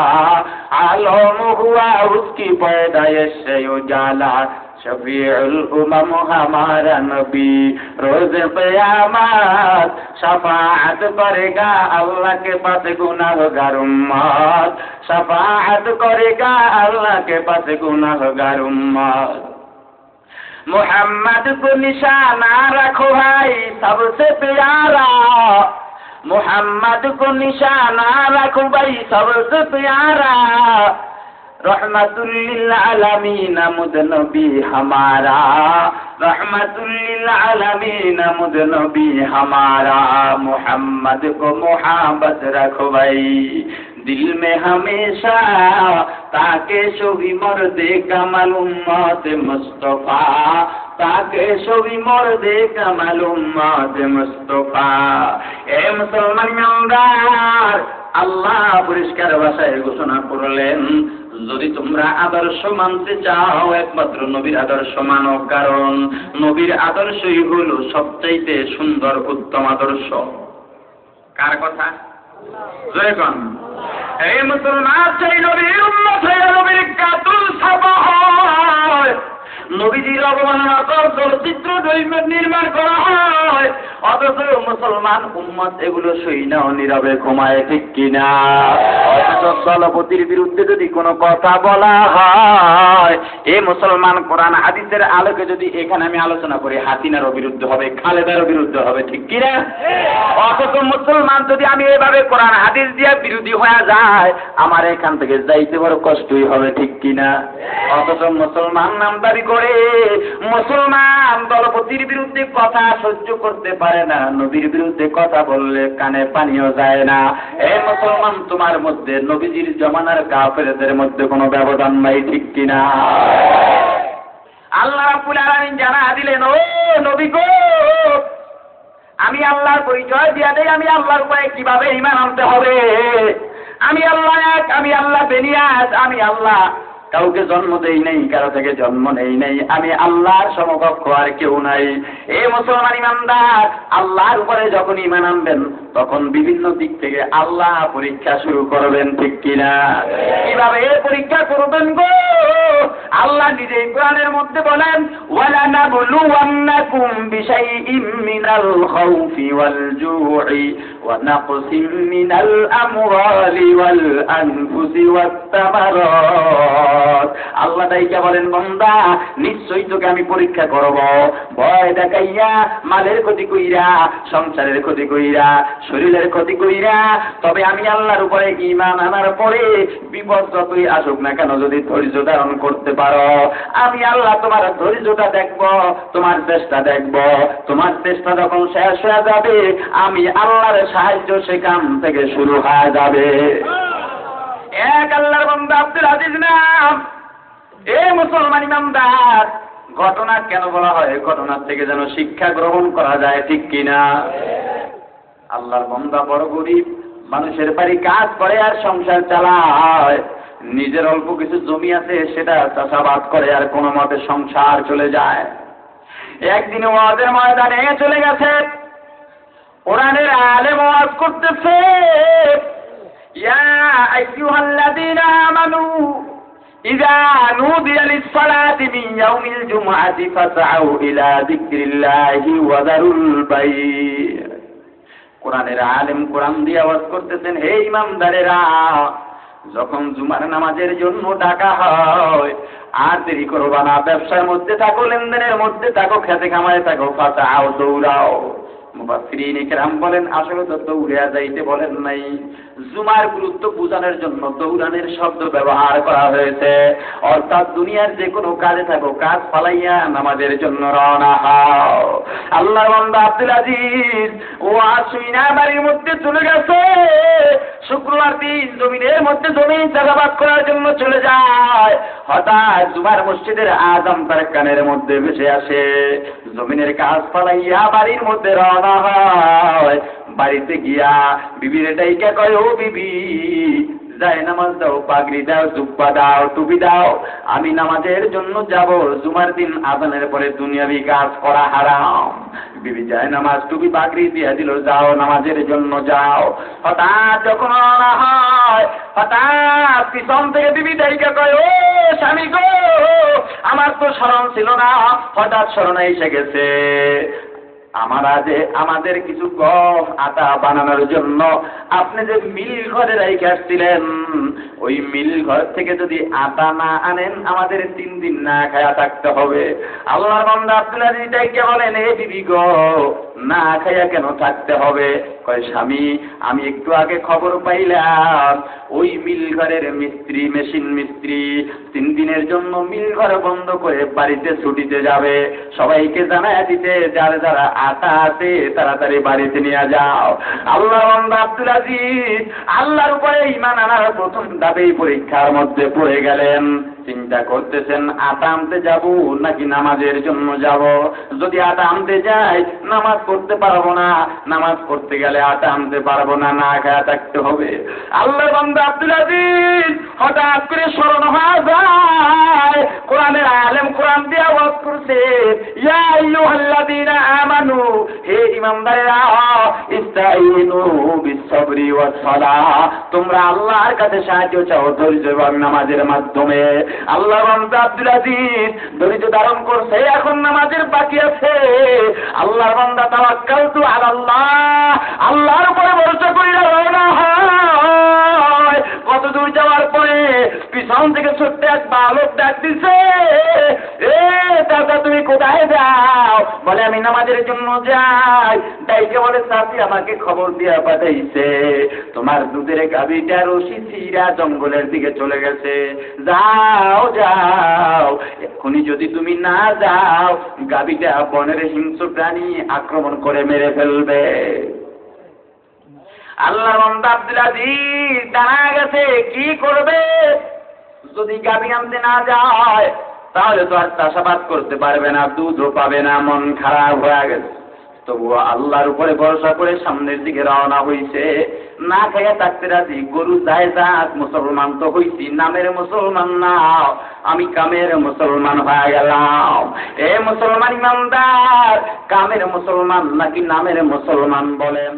आलम हुआ उसकी पैदाइश से उजाला, शफीउल उमम हमारा नबी रोज क़यामत शफाअत करेगा अल्लाह के पास गुनाहगार उम्मत, शफाअत करेगा अल्लाह के पास गुनाहगार उम्मत। मोहम्मद को निशाना रखो भाई सबसे प्यारा, मोहम्मद को निशाना रखो भाई सबसे प्यारा, रहमतुल लिल आलमीन मुद नबी हमारा, रहमतुल लिल आलमीन मुद नबी हमारा। मोहम्मद को मोहब्बत रखो भाई दिल में हमेशा, ताके सभी मर्दे कमल उम्मत मुस्तफा, ताके सभी मर्दे कमल उम्मत मुस्तफा। ए मुसलमान ইমানদার, আল্লাহ পরিষ্কার ভাষায় ঘোষণা করলেন, যদি তোমরা আদর্শ মানতে চাও একমাত্র নবীর আদর্শ মানো, কারণ নবীর আদর্শই হলো সবচাইতে সুন্দর উত্তম আদর্শ। কার কথা? জয় কোন? এই মুসলমান চাই নবীর উম্মত হয়ে নবীর কাতুল ছাপা হয়, নবীজির অবমাননাকর চলচ্চিত্র নির্মাণ করা হয়, অথচ মুসলমান উম্মত এগুলো সই না, নীরবে ঘুমায়, ঠিক কিনা? অথচ দলপতির বিরুদ্ধে যদি কোনো কথা বলা হয়, এ মুসলমান কোরআন হাদিসের আলোকে যদি এখানে আমি আলোচনা করি, হাসিনারও বিরুদ্ধে হবে, খালেদারও বিরুদ্ধে হবে, ঠিক কিনা? অথচ মুসলমান যদি আমি এভাবে কোরআন হাদিস দিয়ে বিরোধী হয়ে যায়, আমার এখান থেকে যাইতে বড় কষ্টই হবে, ঠিক কিনা? অথচ মুসলমান নামদারি করে মুসলমান দলপতির বিরুদ্ধে কথা সহ্য করতে পারে না, নবীর বিরুদ্ধে কথা বললে কানে পানিও যায় না। এই মুসলমান, তোমার মধ্যে নবীজির জমানার কাফেরদের মধ্যে কোনো ব্যবধান নাই, ঠিক কিনা? আল্লাহ রাব্বুল আলামিন জানা দিলেন, ও নবী গো, আমি আল্লাহর পরিচয় দিয়া দেই, আমি আল্লাহর উপরে কিভাবে ঈমান আনতে হবে। আমি আল্লাহ এক, আমি আল্লাহ বেনিয়াজ, আমি আল্লাহ কাউকে জন্ম দেই নাই, কারো থেকে জন্ম নেই নাই, আমি আল্লাহর সমকক্ষ আর কেউ নাই। এই মুসলমান ইমানদার, আল্লাহর উপরে যখন ঈমান আনবেন তখন বিভিন্ন দিক থেকে আল্লাহ পরীক্ষা শুরু করবেন, ঠিক কিনা? কিভাবে পরীক্ষা করবেন গো? আল্লাহ নিজেই কোরআনের মধ্যে বলেন, ওয়ালা নাবলুওয়ান্নাকুম বিশাইইম মিনাল খাউফি ওয়াল জু'i ওয়া নাকসিম মিনাল আমওয়ালি ওয়াল আনফুসি ওয়াত তামারাত। আল্লাহ তাইকা বলেন, বান্দা নিশ্চয়ই তোকে আমি পরীক্ষা করব, ভয় দেখাইয়া, মালের ক্ষতি কইরা, সংসারের ক্ষতি কইরা, শরীরের ক্ষতি কইরা, তবে আমি আল্লাহর উপরে ঈমান আনার পরে বিপদ যতই আসুক না কেন, যদি ধৈর্য ধারণ করতে পারো, আমি আল্লাহ তোমার ধৈর্যটা দেখব, তোমার চেষ্টা দেখব। তোমার চেষ্টা যখন শেষ হয়ে যাবে, আমি আল্লাহর সাহায্য সেখান থেকে শুরু হয়ে যাবে। এক আল্লাহর বান্দা আব্দুল আজিজ নাম। এ মুসলমান ইমানদার, ঘটনা কেন বলা হয়? ঘটনার থেকে যেন শিক্ষা গ্রহণ করা যায়, ঠিক কিনা? আল্লাহর বান্দা বড় গরিব, মানুষের বাড়ি কাজ করে আর সংসার চালায়, নিজের অল্প কিছু জমি আছে, সেটা চাষাবাদ করে আর কোনো মতে সংসার চলে যায়। একদিন ওয়াজের ময়দানে চলে গেছে, কোরআনের আলেম ওয়াজ করতেছে, ইয়া আইয়ুহাল্লাযীনা আমানু, ইযা নুদিয়া লিস-সালাতি মিন ইয়াউমিল জুমআতি ফাসআউ ইলা যিকরিল্লাহি ওয়া যারুল বাই'। কোরআনের আলেম কোরআন দিয়ে আওয়াজ করতেছেন, হে ইমামদারেরা, যখন জুমার নামাজের জন্য ডাকা হয় আর দেরি করবা না, ব্যবসার মধ্যে থাকো, লেনদেনের মধ্যে থাকো, খেতে খামারে থাকো, ফাসআউ দৌড়াও। মুফাসসিরিন ইকরাম বলেন, আসলে তো দৌড়ে যাইতে বলেন নাই, জুমার গুরুত্ব বোঝানোর জন্য দৌড়ানোর শব্দ ব্যবহার করা হয়েছে। অর্থাৎ দুনিয়ার যে কোনো কাজে থাকো, কাজ ফালাইয়া নামাজের জন্য রওনা হও। আল্লাহর বান্দা আব্দুল আজিজ ও আসুইনা বাড়ির মধ্যে চলে গেছে, শুক্রবার দিন জমিনের মধ্যে জমিন চাষাবাদ করার জন্য চলে যায়। হঠাৎ জুমার মসজিদের আযান তার কানের মধ্যে ভেসে আসে, জমিনের কাজ ফালাইয়া বাড়ির মধ্যে রওনা হয়। বাড়িতে গিয়া বিবির ডাইকা কয়, ও বিবি, যায় নামাজ দাও, পাগড়ি দাও, জুব্বা দাও, টুপি দাও, আমি নামাজের জন্য যাব। জুমার দিন আযানের পরে দুনিয়াবি কাজ করা হারাম। বিবি যায় নামাজ, টুপি পাগড়ি দিয়ে দিল, যাও নামাজের জন্য যাও। হঠাৎ যখন রওনা হয়, হঠাৎ পিছন থেকে বিবি ডাইকা কয়, ও স্বামী গো, আমার তো স্মরণ ছিল না, হঠাৎ স্মরণে এসে গেছে। আমাদের কিছু গম আটা বানানোর জন্য আপনি যে মিল ঘরে রেখে আসছিলেন, ওই মিল ঘর থেকে যদি আটা না আনেন আমাদের 3 দিন না খায়া থাকতে হবে। আল্লাহর বান্দা আব্দুল আজিজ ডাইকে বলেন, হে বিবি গো, না খায়া কেন থাকতে হবে? কয়, স্বামী, আমি একটু আগে খবর পাইলাম ওই মিল ঘরের মিস্ত্রি, মেশিন মিস্ত্রি 3 দিনের জন্য মিল ঘর বন্ধ করে বাড়িতে ছুটিতে যাবে। সবাইকে জানায় দিতে, যারা যারা আটা আছে তাড়াতাড়ি বাড়িতে নিয়ে যাও। আল্লাহর বান্দা আব্দুল আজিজ আল্লাহর উপরে ঈমান আনার প্রথম ধাপেই পরীক্ষার মধ্যে পড়ে গেলেন। চিন্তা করতেছেন, আটা আনতে যাব নাকি নামাজের জন্য যাব? যদি আটা আনতে যাই নামাজ পড়তে পারবো না, নামাজ পড়তে গেলে আটা আনতে পারবো না, না খায়া থাকতে হবে। আল্লাহর বান্দা আব্দুল আজিজ হঠাৎ করে স্মরণ হয়ে যায়, কোরআনের আলেম কোরআন দিয়ে আওয়াজ করছে, ইয়া আইয়ুহাল্লাযীনা আমানু, হে ঈমানদারেরা, ইস্তাঈনু বিস-সাবরি ওয়াস-সালাহ, তোমরা আল্লাহর কাছে সাহায্য চাও ধৈর্য এবং নামাজের মাধ্যমে। আল্লাহর বান্দা আব্দুল আজিজ ধৈর্য ধারণ করছে, এখন নামাজের বাকি আছে। আল্লাহর বান্দা তাওয়াক্কালতু আলাল্লাহ, আল্লাহর উপরে ভরসা করে রওনা হয়। কত দূর যাওয়ার পরে পিছন থেকে ছোট্ট এক বালক ডাক দিছে, এ দাদা তুমি কোথায় যাও? বলে, আমি নামাজের জন্য যাই। ডাইকে বলে, চাচি আমাকে খবর দিয়া পাঠাইছে তোমার দুধের গাভীটা রশি ছিঁড়া জঙ্গলের দিকে চলে গেছে, যাও যাও, এখনই যদি তুমি না যাও গাভীটা বনের হিংস্র প্রাণী আক্রমণ করে মেরে ফেলবে। আল্লাহর বান্দা আব্দুল আজিজ জানা গেছে কি করবে। যদি গাভী আনতে না যায় তাহলে তো আর চাষাবাদ করতে পারবে না, দুধও পাবে না, মন খারাপ হয়ে গেছে। তবুও আল্লাহর উপরে ভরসা করে সামনের দিকে রওনা হইছে। না খেয়ে থাকতে রাজি, গরু যায় যাক, মুসলমান তো হইছি, নামের মুসলমান না, আমি কামের মুসলমান হয়ে গেলাম। এ মুসলমান ইমানদার, কামের মুসলমান নাকি নামের মুসলমান বলেন?